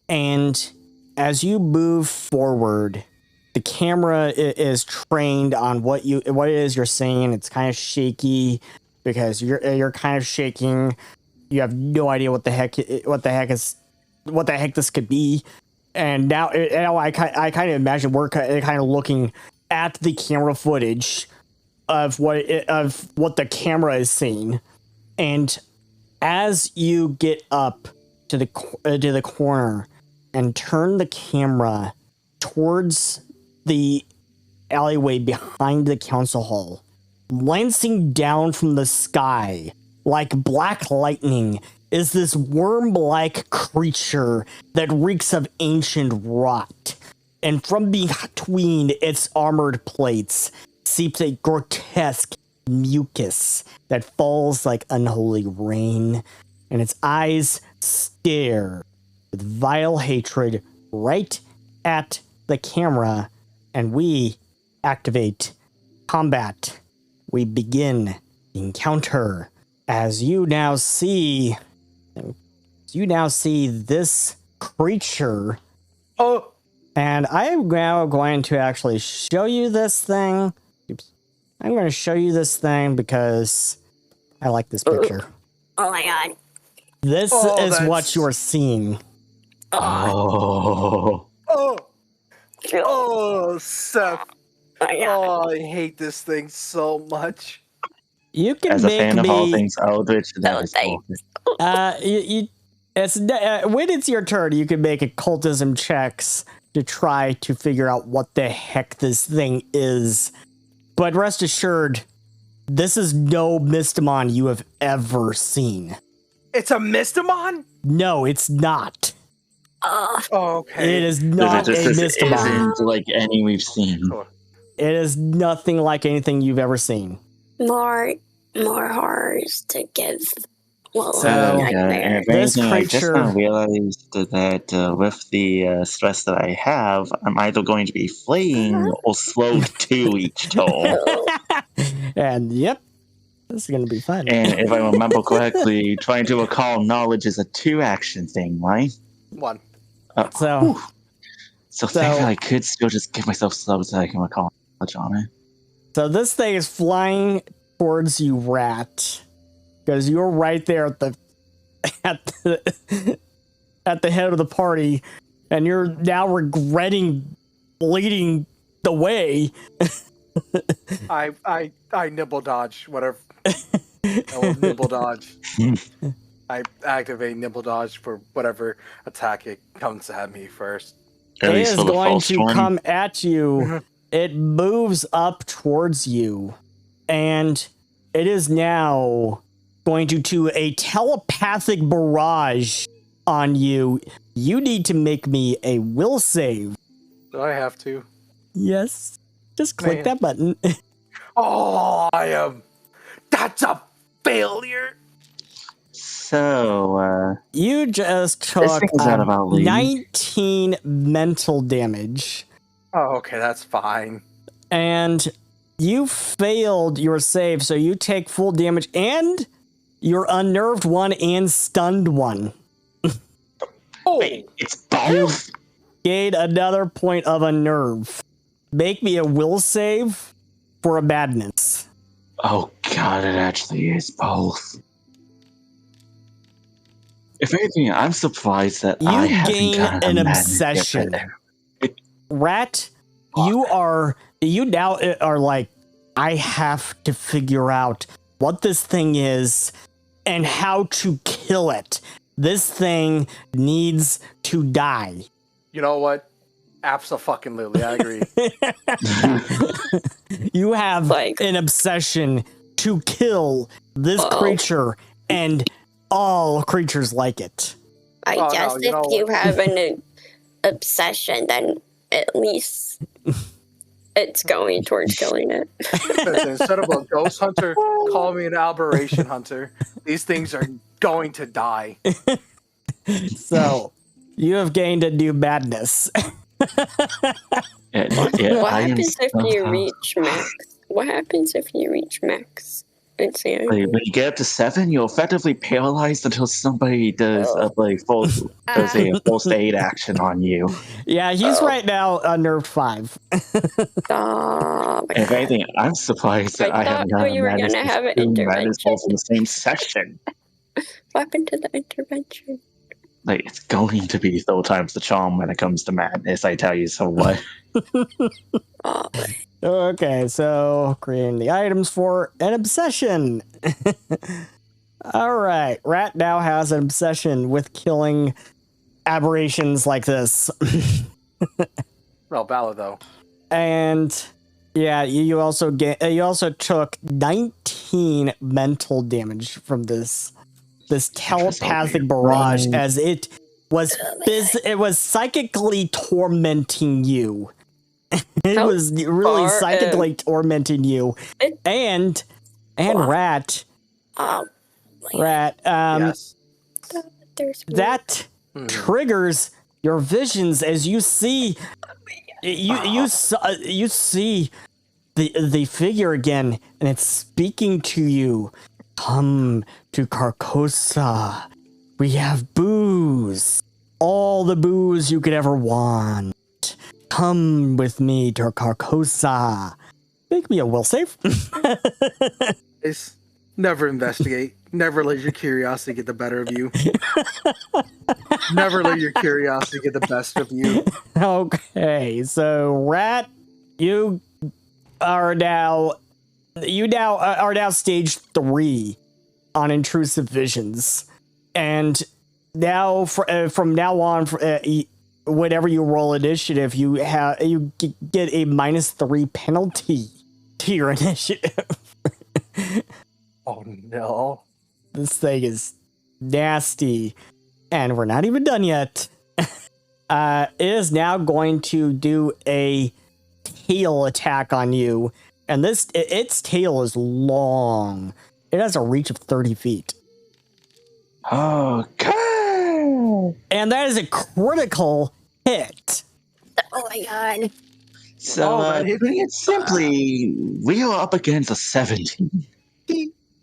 And as you move forward, the camera is trained on what it is you're saying. It's kind of shaky because you're kind of shaking. You have no idea what the heck this could be. And now I kind of imagine we're kind of looking at the camera footage of what the camera is seeing. And as you get up to the corner and turn the camera towards the alleyway behind the council hall, lancing down from the sky like black lightning is this worm-like creature that reeks of ancient rot. And from between its armored plates seeps a grotesque mucus that falls like unholy rain, and its eyes stare with vile hatred right at the camera, and we activate combat. We begin the encounter as you now see this creature. Oh, and I am now going to actually show you this thing. I'm going to show you this thing because I like this picture. Oh my god. This is what you're seeing. Oh. Oh, Seth. Oh, yeah. Oh, I hate this thing so much. You can As a make fan of all me. things Eldritch, that is thanks. When it's your turn, you can make occultism checks to try to figure out what the heck this thing is. But rest assured, this is no Mystimon you have ever seen. It's a Mystimon? No, it's not. Oh, okay. It is not a This Mystimon. isn't like any we've seen. It is nothing like anything you've ever seen. More horrors to give. Well, So, nightmare. If this anything, I just creature- now realized that with the stress that I have, I'm either going to be fleeing or slowed to each toll. And yep, This is gonna be fun. And if I remember correctly, trying to recall knowledge is a 2-action thing, right? 1. So Thankfully I could still just give myself subs so I can recall knowledge on it. So this thing is flying towards you, Rat, because you're right there at the head of the party, and you're now regretting bleeding the way. I nibble dodge, whatever. I will nibble dodge. I activate nibble dodge for whatever attack it comes at me first. At It least is for the going false to one. come at you. It moves up towards you, and it is now going to do a telepathic barrage on you. You need to make me a will save. Do I have to? Yes. Just click Man. that button. Oh, I am. That's a failure. So, You just This took thing is out of our league. 19 mental damage, Oh, okay, that's fine. and you failed your save, so you take full damage, and you're unnerved 1 and stunned 1. Oh, wait, it's both? Gain another point of unnerve. Make me a will save for a madness. Oh god, it actually is both. If anything, I'm surprised that You I haven't gain gotten a an madness yet, obsession. but- Rat, you now are like, I have to figure out what this thing is and how to kill it. This thing needs to die. you know what? Abso-fucking-lutely, I agree. You have Like- an obsession to kill this Uh-oh. creature and all creatures like it. I Oh, no, guess you know if you what? have an obsession, then at least it's going towards killing it. Listen, instead of a ghost hunter, call me an aberration hunter. These things are going to die. So, you have gained a new madness. Yeah, What I am happens if you somehow- reach max? What happens if you reach max? It's When you get up to 7, you're effectively paralyzed until somebody does a full aid action on you. Yeah, he's Oh. right now unnerved 5. Stop. If anything, I'm surprised that I I haven't thought gotten you were madness gonna have an with 2 madness intervention. balls in the same session. What happened to the intervention? Like, it's going to be 3 times the charm when it comes to madness, I tell you so what. Oh, Okay, so creating the items for an obsession. All right, Rat now has an obsession with killing aberrations like this. Well, valid though. And yeah, you also took 19 mental damage from this telepathic barrage, as it was psychically tormenting you. It How was really far, psychically tormenting you. it- And Wow. Rat, Yes. there's that Mhm. triggers your visions as you see you see the figure again, and it's speaking to you. Come to Carcosa. We have booze. All the booze you could ever want. Come with me to Carcosa. Make me a will save. It's never investigate. Never let your curiosity get the better of you. Never let your curiosity get the best of you. Okay, so Rat, you are now stage 3 on intrusive visions, and now from now on, whenever you roll initiative, you get a -3 penalty to your initiative. Oh no. This thing is nasty, and we're not even done yet. It is now going to do a tail attack on you, and its tail is long. It has a reach of 30 feet. Okay. And that is a critical hit. Oh my god. So, Oh, man, putting it simply, we are up against a 17.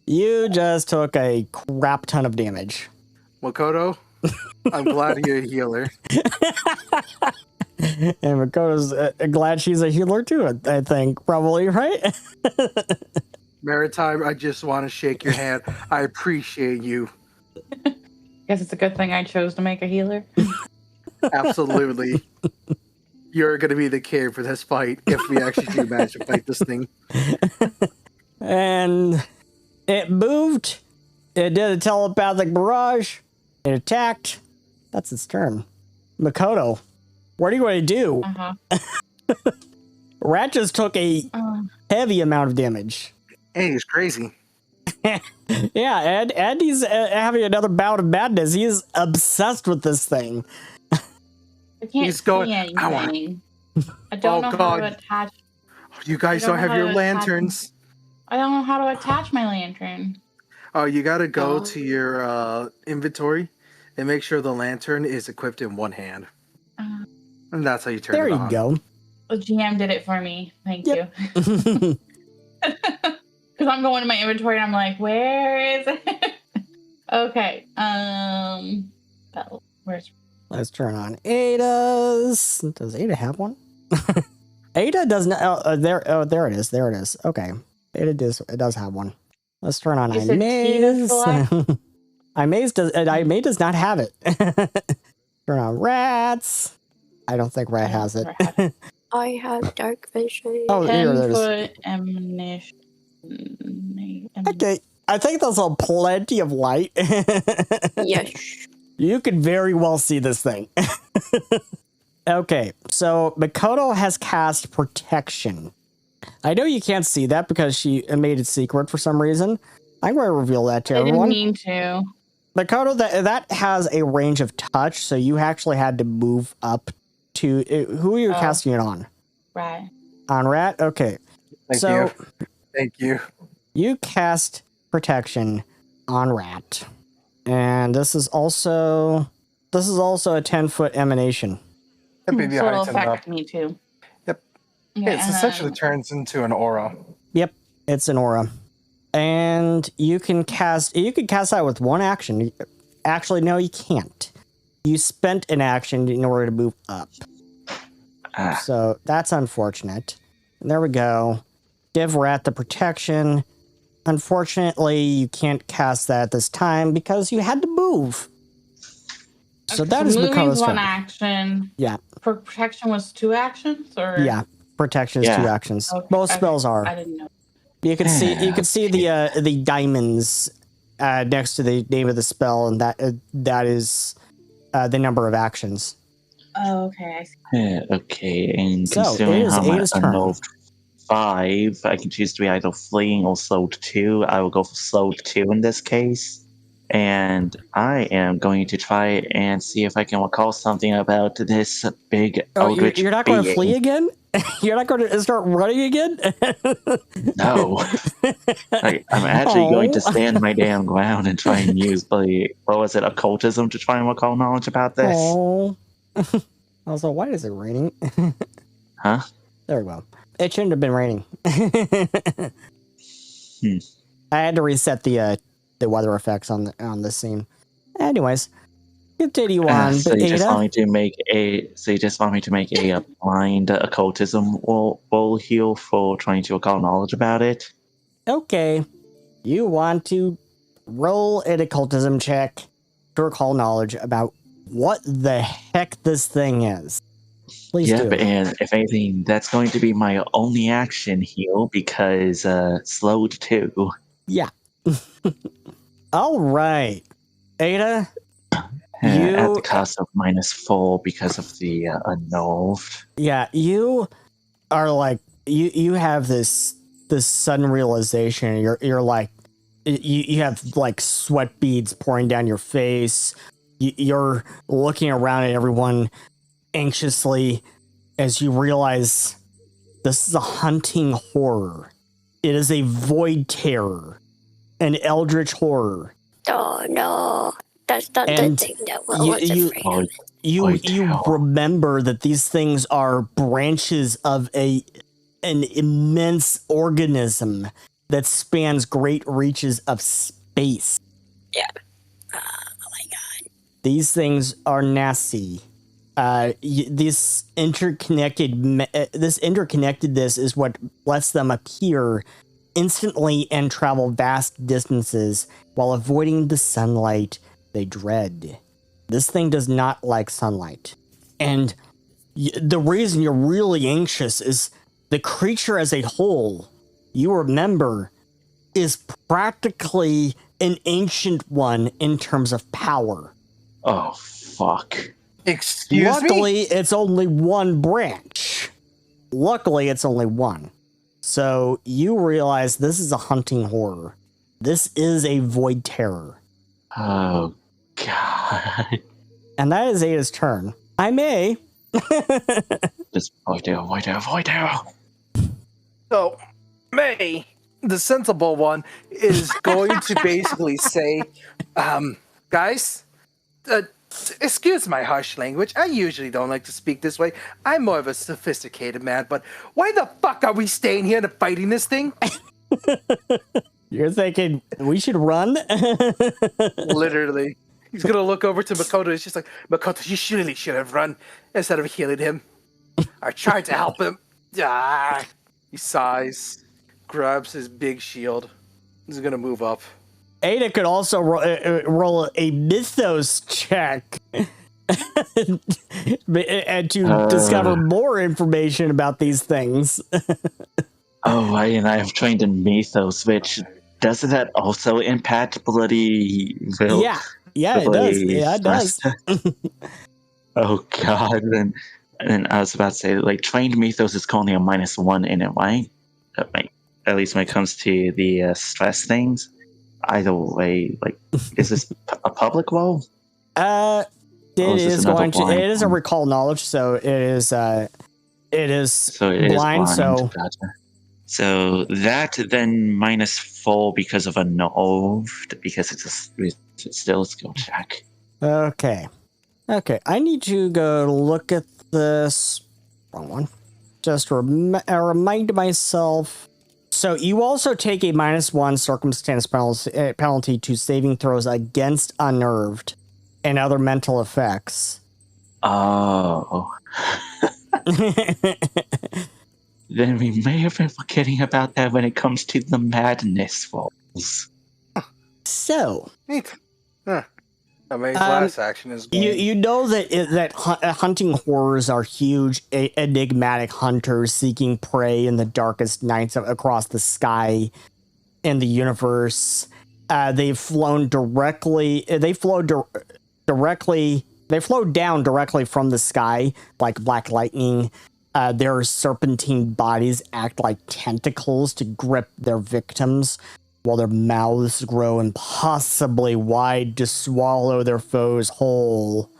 You just took a crap ton of damage. Makoto, I'm glad you're a healer. And Makoto's glad she's a healer too, I think. Probably, right? Maritime, I just want to shake your hand. I appreciate you. Guess it's a good thing I chose to make a healer. Absolutely. You're going to be the carry for this fight if we actually do manage to fight this thing. And it moved. It did a telepathic barrage. It attacked. That's its turn. Makoto, what are you going to do? Uh-huh. Rat just took a heavy amount of damage. Hey, he's crazy. Yeah, and he's having another bout of madness. He is obsessed with this thing. I can't He's going, see anything. I don't know how God. to attach. You guys I don't don't have know your how to attach- lanterns. I don't know how to attach my lantern. Oh, you got to go Oh. to your inventory and make sure the lantern is equipped in one hand. Uh, And that's how you turn There it you on. go. the GM did it for me. Thank Yep. you. Because I'm going to my inventory and I'm like, where is it? Okay. Where's Let's turn on Ada's. Does Ada have one? Ada does not. There it is. There it is. Okay. Ada does have one. Let's turn on You said Tina Imaze. Imaze does not have it. Turn on Rats. I don't think Rat has it. I have dark vision. Oh, here, 10 there it is. foot ammunition. Okay. I think there's a plenty of light. Yes. You could very well see this thing. Okay, so Makoto has cast Protection. I know you can't see that because she made it secret for some reason. I'm going to reveal that to I didn't everyone. mean to. Makoto, that has a range of touch, so you actually had to move up to... who are you casting it on? Right. On Rat? Okay. Thank so you. Thank you. you cast Protection on Rat. And this is also a 10-foot emanation. That'd be So it'll behind enough. affect me too. Yep. Okay, It and essentially then- turns into an aura. Yep, it's an aura. And you can cast that with one action. Actually, no, you can't. You spent an action in order to move up. Ah, So that's unfortunate. There we go. Give Rat the protection. Unfortunately, you can't cast that at this time because you had to move. So Okay, that is moving's Makoto's one turn. action. Yeah. Protection was 2 actions, or Yeah, protection is Yeah. 2 actions. Okay, Both okay. spells are. I didn't know. You can see the diamonds next to the name of the spell, and that is the number of actions. Oh, okay. I see. yeah, okay, and So, considering it is how I'm Ada's a turn. Node 5, I can choose to be either fleeing or slowed 2. I will go for slowed 2 in this case. And I am going to try and see if I can recall something about this big eldritch you're not going to being. flee again? You're not going to start running again? No. I'm actually going to stand my damn ground and try and use occultism to try and recall knowledge about this. Oh. Also, why is it raining? Huh? There we go. It shouldn't have been raining. I had to reset the weather effects on the scene. Anyways, continue on. So But you just want Ada, me to make a blind occultism roll heal for trying to recall knowledge about it? okay, you want to roll an occultism check to recall knowledge about what the heck this thing is. Please Yep, do. and if anything, that's going to be my only action heal because slowed 2. Yeah. All right, Ada. At the cost of -4 because of the annulled. Yeah, you are like you have this sudden realization. You're like you have like sweat beads pouring down your face. You're looking around at everyone anxiously as you realize this is a hunting horror. It is a void terror, an eldritch horror. Oh no, that's not And the thing that Will you- was you- afraid of. You remember that these things are branches of an immense organism that spans great reaches of space. Yeah. Oh my god. These things are nasty. This interconnectedness is what lets them appear instantly and travel vast distances while avoiding the sunlight they dread. This thing does not like sunlight. And the reason you're really anxious is the creature as a whole, you remember, is practically an ancient one in terms of power. Oh, fuck. Excuse Luckily, me? it's only one branch. Luckily, it's only one. So you realize this is a hunting horror. This is a void terror. Oh, God. And that is Ada's turn. I may. Just void arrow. So, May, the sensible one, is going to basically say, guys, excuse my harsh language. I usually don't like to speak this way. I'm more of a sophisticated man, but why the fuck are we staying here and fighting this thing? You're thinking we should run? Literally. He's going to look over to Makoto. He's just like, Makoto, you really should have run instead of healing him. I tried to help him. Ah. He sighs, grabs his big shield. He's going to move up. Ada could also roll a mythos check and to discover more information about these things. Oh, and I have trained in mythos, which doesn't that also impact bloody? Yeah, it does. Yeah, it does. Oh God! And I was about to say, like, trained mythos is currently a -1 in it, right? At least when it comes to the stress things. Either way, like, is this a public role? It is a one? recall knowledge, so it is So it is blind. So Gotcha. So that then -4 because of a nerve, because it's still a skill check. okay. I need to go look at this. Wrong one. Just remind myself. So you also take a -1 circumstance penalty to saving throws against unnerved and other mental effects. Oh. Then we may have been forgetting about that when it comes to the madness rolls. So, Neat. Huh. May's last action is going... you know that hunting horrors are huge, enigmatic hunters seeking prey in the darkest nights across the sky in the universe. They flow down directly from the sky like black lightning. Their serpentine bodies act like tentacles to grip their victims, while their mouths grow impossibly wide to swallow their foes whole.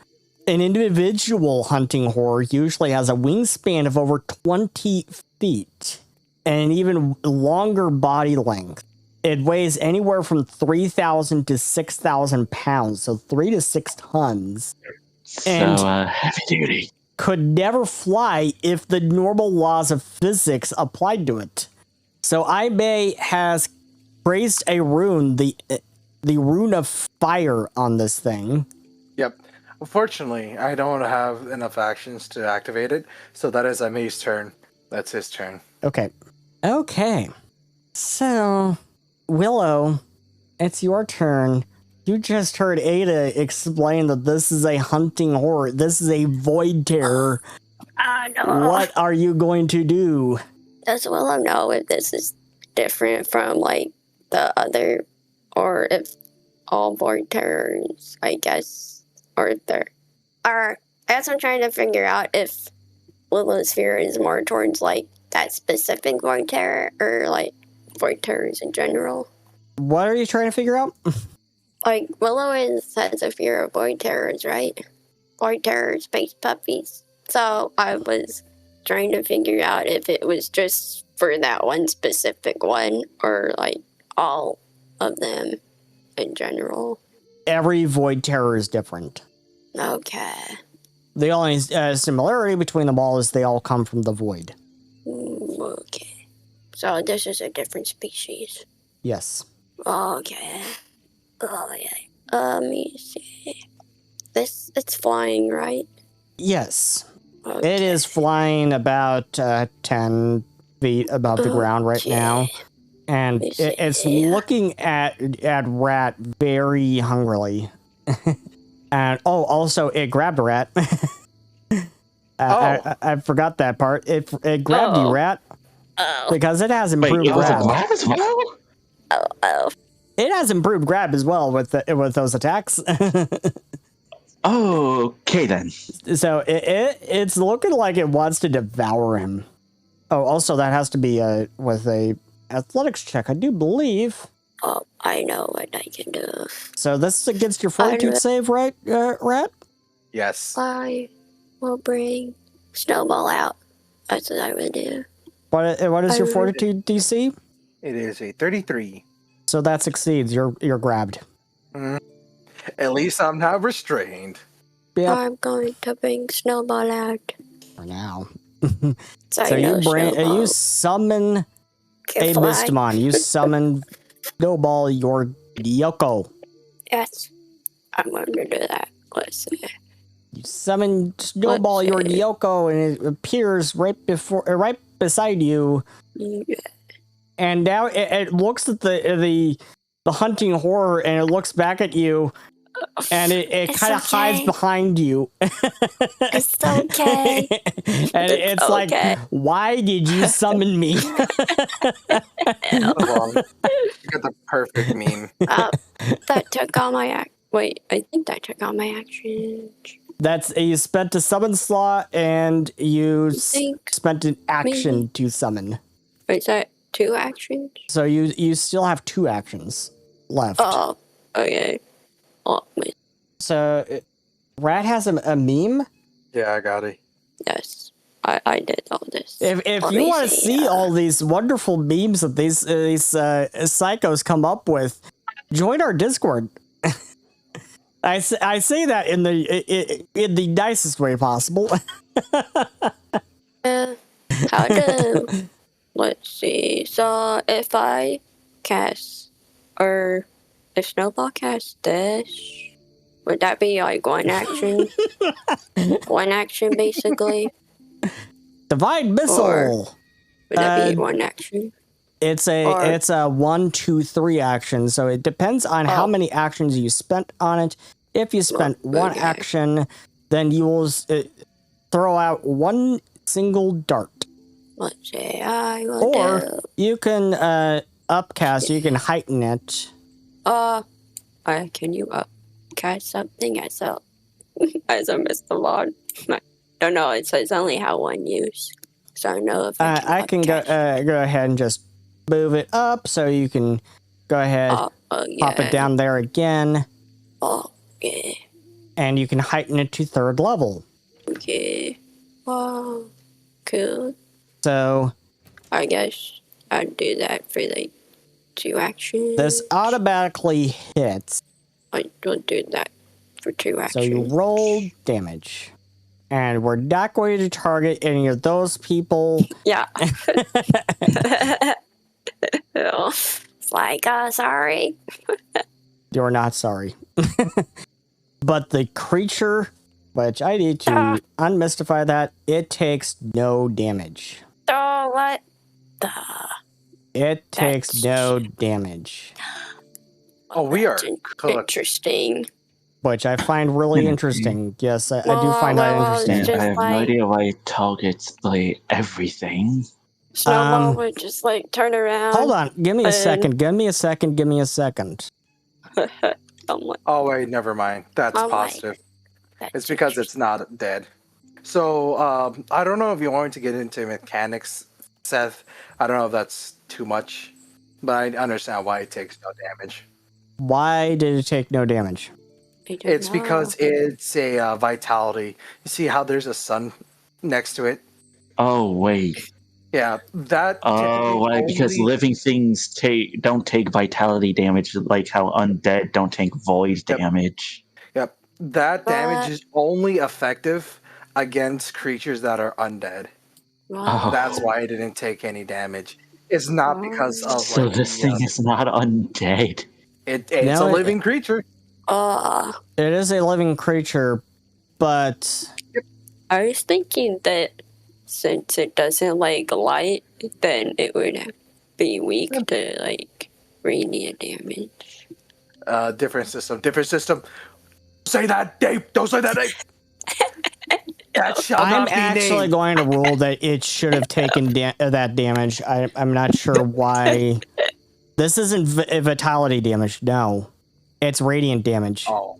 An individual hunting horror usually has a wingspan of over 20 feet and an even longer body length. It weighs anywhere from 3,000 to 6,000 pounds, so 3 to 6 tons. And heavy duty. could never fly if the normal laws of physics applied to it. So Ibe has raised a rune, the rune of fire on this thing. Yep. Unfortunately, I don't have enough actions to activate it, so that is Aime's turn. That's his turn. Okay. So, Willow, it's your turn. You just heard Ada explain that this is a hunting horror. This is a void terror. No. What are you going to do? Does Willow know if this is different from, like, the other, or if all void terrors, I guess, or if they're... Or, I guess I'm trying to figure out if Willow's fear is more towards, like, that specific void terror, or, like, void terrors in general. What are you trying to figure out? Like, Willow has a fear of void terrors, right? Void terrors, space puppies. So, I was trying to figure out if it was just for that one specific one, or, like, all of them in general. Every void terror is different. Okay. The only similarity between them all is they all come from the void. Okay. So this is a different species. Yes. Okay. Oh yeah. Let me see. It's flying, right? Yes. Okay. It is flying about 10 feet above the ground right now. And Let me it's see. looking at Rat very hungrily. And also it grabbed a rat. I forgot that part. It grabbed you, Rat, Oh. because it has Wait, improved it was a grab. grab as well? Oh. It has improved grab as well with those attacks. Oh, okay then. So it's looking like it wants to devour him. Oh, also that has to be with a athletics check, I do believe. Oh, I know what I can do. So this is against your fortitude save, right, Rat? Yes. I will bring Snowball out. That's what I would do. What is your fortitude DC? It is a 33. So that succeeds. You're grabbed. At least I'm not restrained. Yep. I'm going to bring Snowball out. For now. So So you Snowball summon can a fly. Mystimon. You summon Snowball your Yoko. Yes. I'm going to do that. Let's see. You summon Snowball your Yoko, and it appears right beside you. Yeah. And now it looks at the hunting horror, and it looks back at you, and it kind of hides behind you. It's okay. And it's okay. like, why did you summon me? Well, you got the perfect meme. That took all my Wait, I think that took all my actions. You spent a summon slot, and you think spent an action to summon. Is that 2 actions? So you still have 2 actions left. Oh, okay. Oh, wait. So Rat has a meme. Yeah, I got it. Yes, I did all this. If you want to see all these wonderful memes that these psychos come up with, join our Discord. I say that in the nicest way possible. How do... Let's see. So if I cast... Or if Snowball casts this... Would that be like 1 action? 1 action, basically? Divine Missile! Or would that be 1 action? It's a 1, 2, 3 action, so it depends on how many actions you spent on it. If you spent 1 action, then you will throw out 1 single dart. Let's see, I will or you can upcast, you can heighten it. Can you upcast something as a Mystimon? Don't know, it says only how 1 use. So I know if I can go ahead and just move it up, so you can go ahead, pop it down there again. Oh, yeah. And you can heighten it to 3rd level. Okay. Wow. Cool. So I guess I'd do that for like 2 actions. This automatically hits. I will do that for 2 actions. So you roll damage. And we're not going to target any of those people. Yeah. It's like, sorry. You're not sorry. But the creature, which I need to unmystify that, it takes no damage. Oh, what the? It takes no damage. Oh, we are interesting. Which I find really interesting. Yes, I do find that interesting. I have no idea why it targets like everything. Snowball would just like turn around. Hold on, give me a second. Give me a second. Oh wait, never mind. That's positive. It's because it's not dead. So I don't know if you wanted to get into mechanics, Seth. I don't know if that's too much, but I understand why it takes no damage. Why did it take no damage? It's because it's a vitality. You see how there's a sun next to it? Oh wait. Yeah, that. Oh, right. Because living things don't take vitality damage, like how undead don't take void damage. Yep, that damage is only effective against creatures that are undead. Oh. That's why it didn't take any damage. It's not because of So like this thing is not undead. it's No, a living creature. It is a living creature, but I was thinking that since it doesn't like light, then it would be weak to like radiant damage. Different system. Different system. Say that, Dave. Don't say that, Dave. That shall I'm not be actually named. going to rule that it should have taken that damage. I'm not sure why. This isn't vitality damage. No, it's radiant damage. Oh,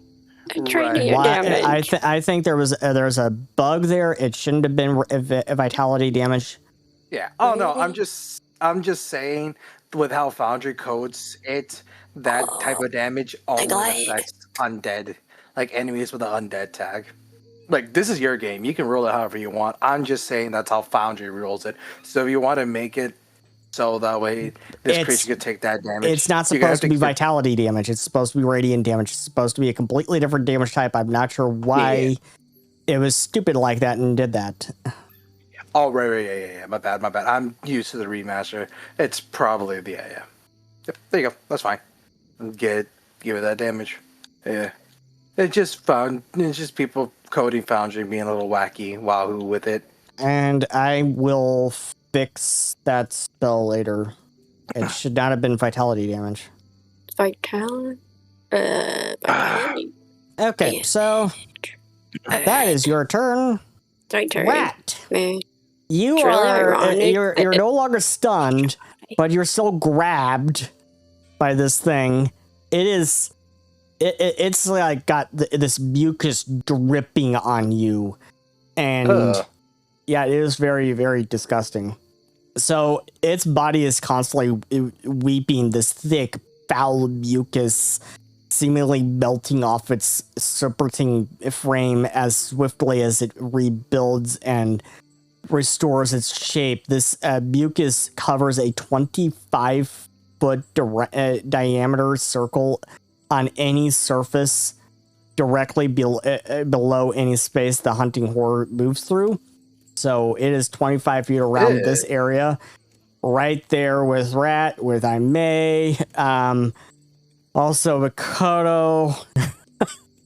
It's right. radiant damage. I think there's a bug there. It shouldn't have been vitality damage. Yeah. Oh no, I'm just saying with how Foundry codes it, that type of damage only affects undead, like enemies with an undead tag. Like, this is your game. You can rule it however you want. I'm just saying that's how Foundry rules it. So if you want to make it so that way this creature could take that damage. It's not supposed to be vitality damage. It's supposed to be radiant damage. It's supposed to be a completely different damage type. I'm not sure why it was stupid like that and did that. Oh, right, yeah. My bad. I'm used to the remaster. It's probably the Yep, there you go. That's fine. Give it that damage. Yeah. It's just people coding Foundry being a little wacky, wahoo with it. And I will fix that spell later. It should not have been vitality damage. Vitality. Okay, so that is your turn. It's my turn. Rat. Man. You It's really are ironic. you're no longer stunned, but you're still grabbed by this thing. It's like got this mucus dripping on you, and yeah, it is very, very disgusting. So its body is constantly weeping this thick, foul mucus, seemingly melting off its supporting frame as swiftly as it rebuilds and restores its shape. This mucus covers a 25-foot diameter circle on any surface directly below any space the hunting horde moves through. So it is 25 feet around this area, right there with Rat, with Aimee, also Makoto,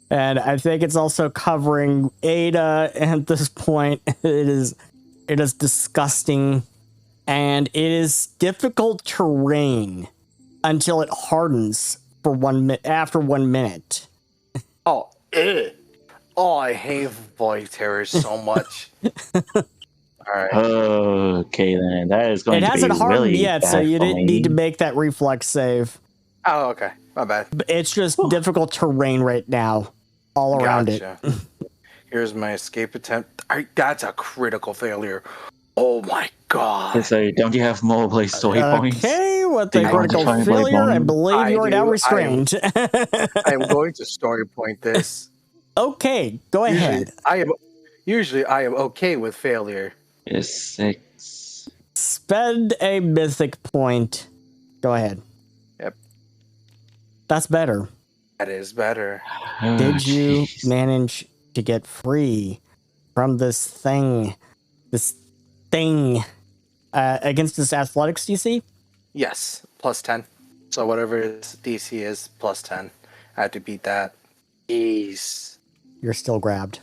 and I think it's also covering Ada at this point. It is disgusting, and it is difficult terrain until it hardens for 1 minute. After 1 minute. Oh, I hate void terrors so much. All right. Okay, then that is going to be It hasn't hardened really yet, so bad you for didn't me. need to make that reflex save. Oh, okay. My bad. But it's just difficult terrain right now, all around it. Here's my escape attempt. That's a critical failure. Oh my god. So don't you have more play story points? Okay, with Do the you want to critical try and play failure, I one? believe you are now restrained. I'm going to story point this. Okay, go ahead. Usually I am okay with failure. Is 6. Spend a mythic point. Go ahead. Yep. That's better. That is better. Oh, Did you jeez. manage to get free from this thing? Against this athletics DC? Yes, plus 10. So whatever his DC is, plus 10. I have to beat that. Jeez. You're still grabbed.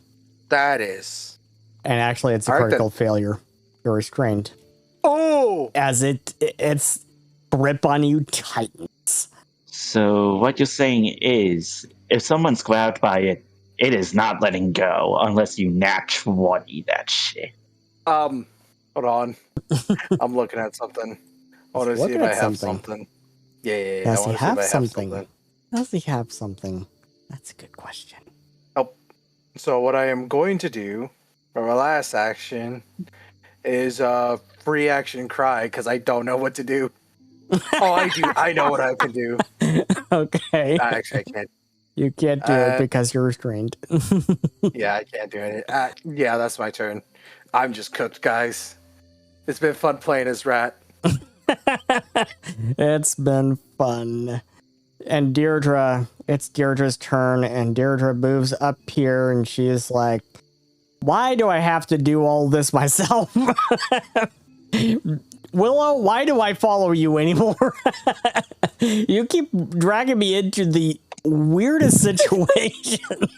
That is. And actually, it's a All right, critical failure. You're restrained. Oh! As its grip on you tightens. So what you're saying is, if someone's grabbed by it, it is not letting go unless you nat 20 that shit. Hold on. I'm looking at something. I want to see if I have something. Yeah. Does I he want to see if I have have something? Does he have something? That's a good question. So what I am going to do for my last action is free action cry because I don't know what to do. Oh, I do. I know what I can do. Okay. Actually, I can't. You can't do it because you're restrained. Yeah, I can't do it. Yeah, that's my turn. I'm just cooked, guys. It's been fun playing as Rat. It's been fun. And Deirdre, it's Deirdre's turn, and Deirdre moves up here, and she is like, why do I have to do all this myself? Willow, why do I follow you anymore? You keep dragging me into the weirdest situation.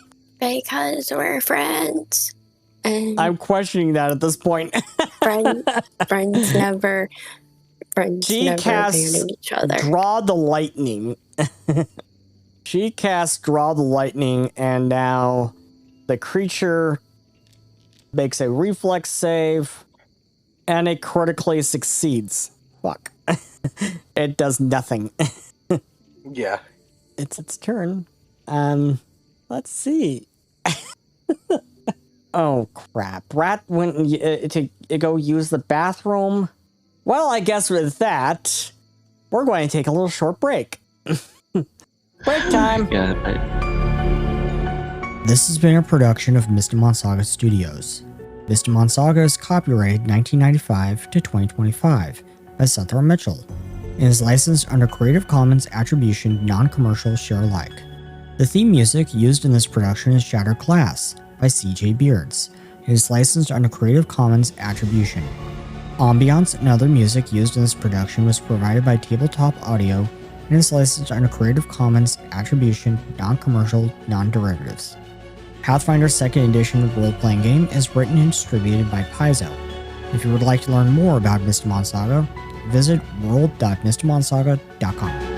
Because we're friends. And I'm questioning that at this point. friends never She never casts abandon each other. Draw the Lightning. She casts Draw the Lightning, and now the creature makes a reflex save, and it critically succeeds. Fuck. It does nothing. Yeah. It's its turn. Let's see. Oh, crap. Rat went to go use the bathroom. Well, I guess with that, we're going to take a little short break. Break time. Yeah, but This has been a production of Mystimon Saga Studios. Mystimon Saga is copyrighted 1995 to 2025 by Seth R. Mitchell and is licensed under Creative Commons Attribution Non-Commercial Share Alike. The theme music used in this production is Shattered Glass by CJBeards and is licensed under Creative Commons Attribution. Ambience and other music used in this production was provided by Tabletop Audio and is licensed under Creative Commons Attribution Non-Commercial Non-Derivatives. Pathfinder 2nd Edition role-playing game is written and distributed by Paizo. If you would like to learn more about Mystimon Saga, visit world.mystimonsaga.com.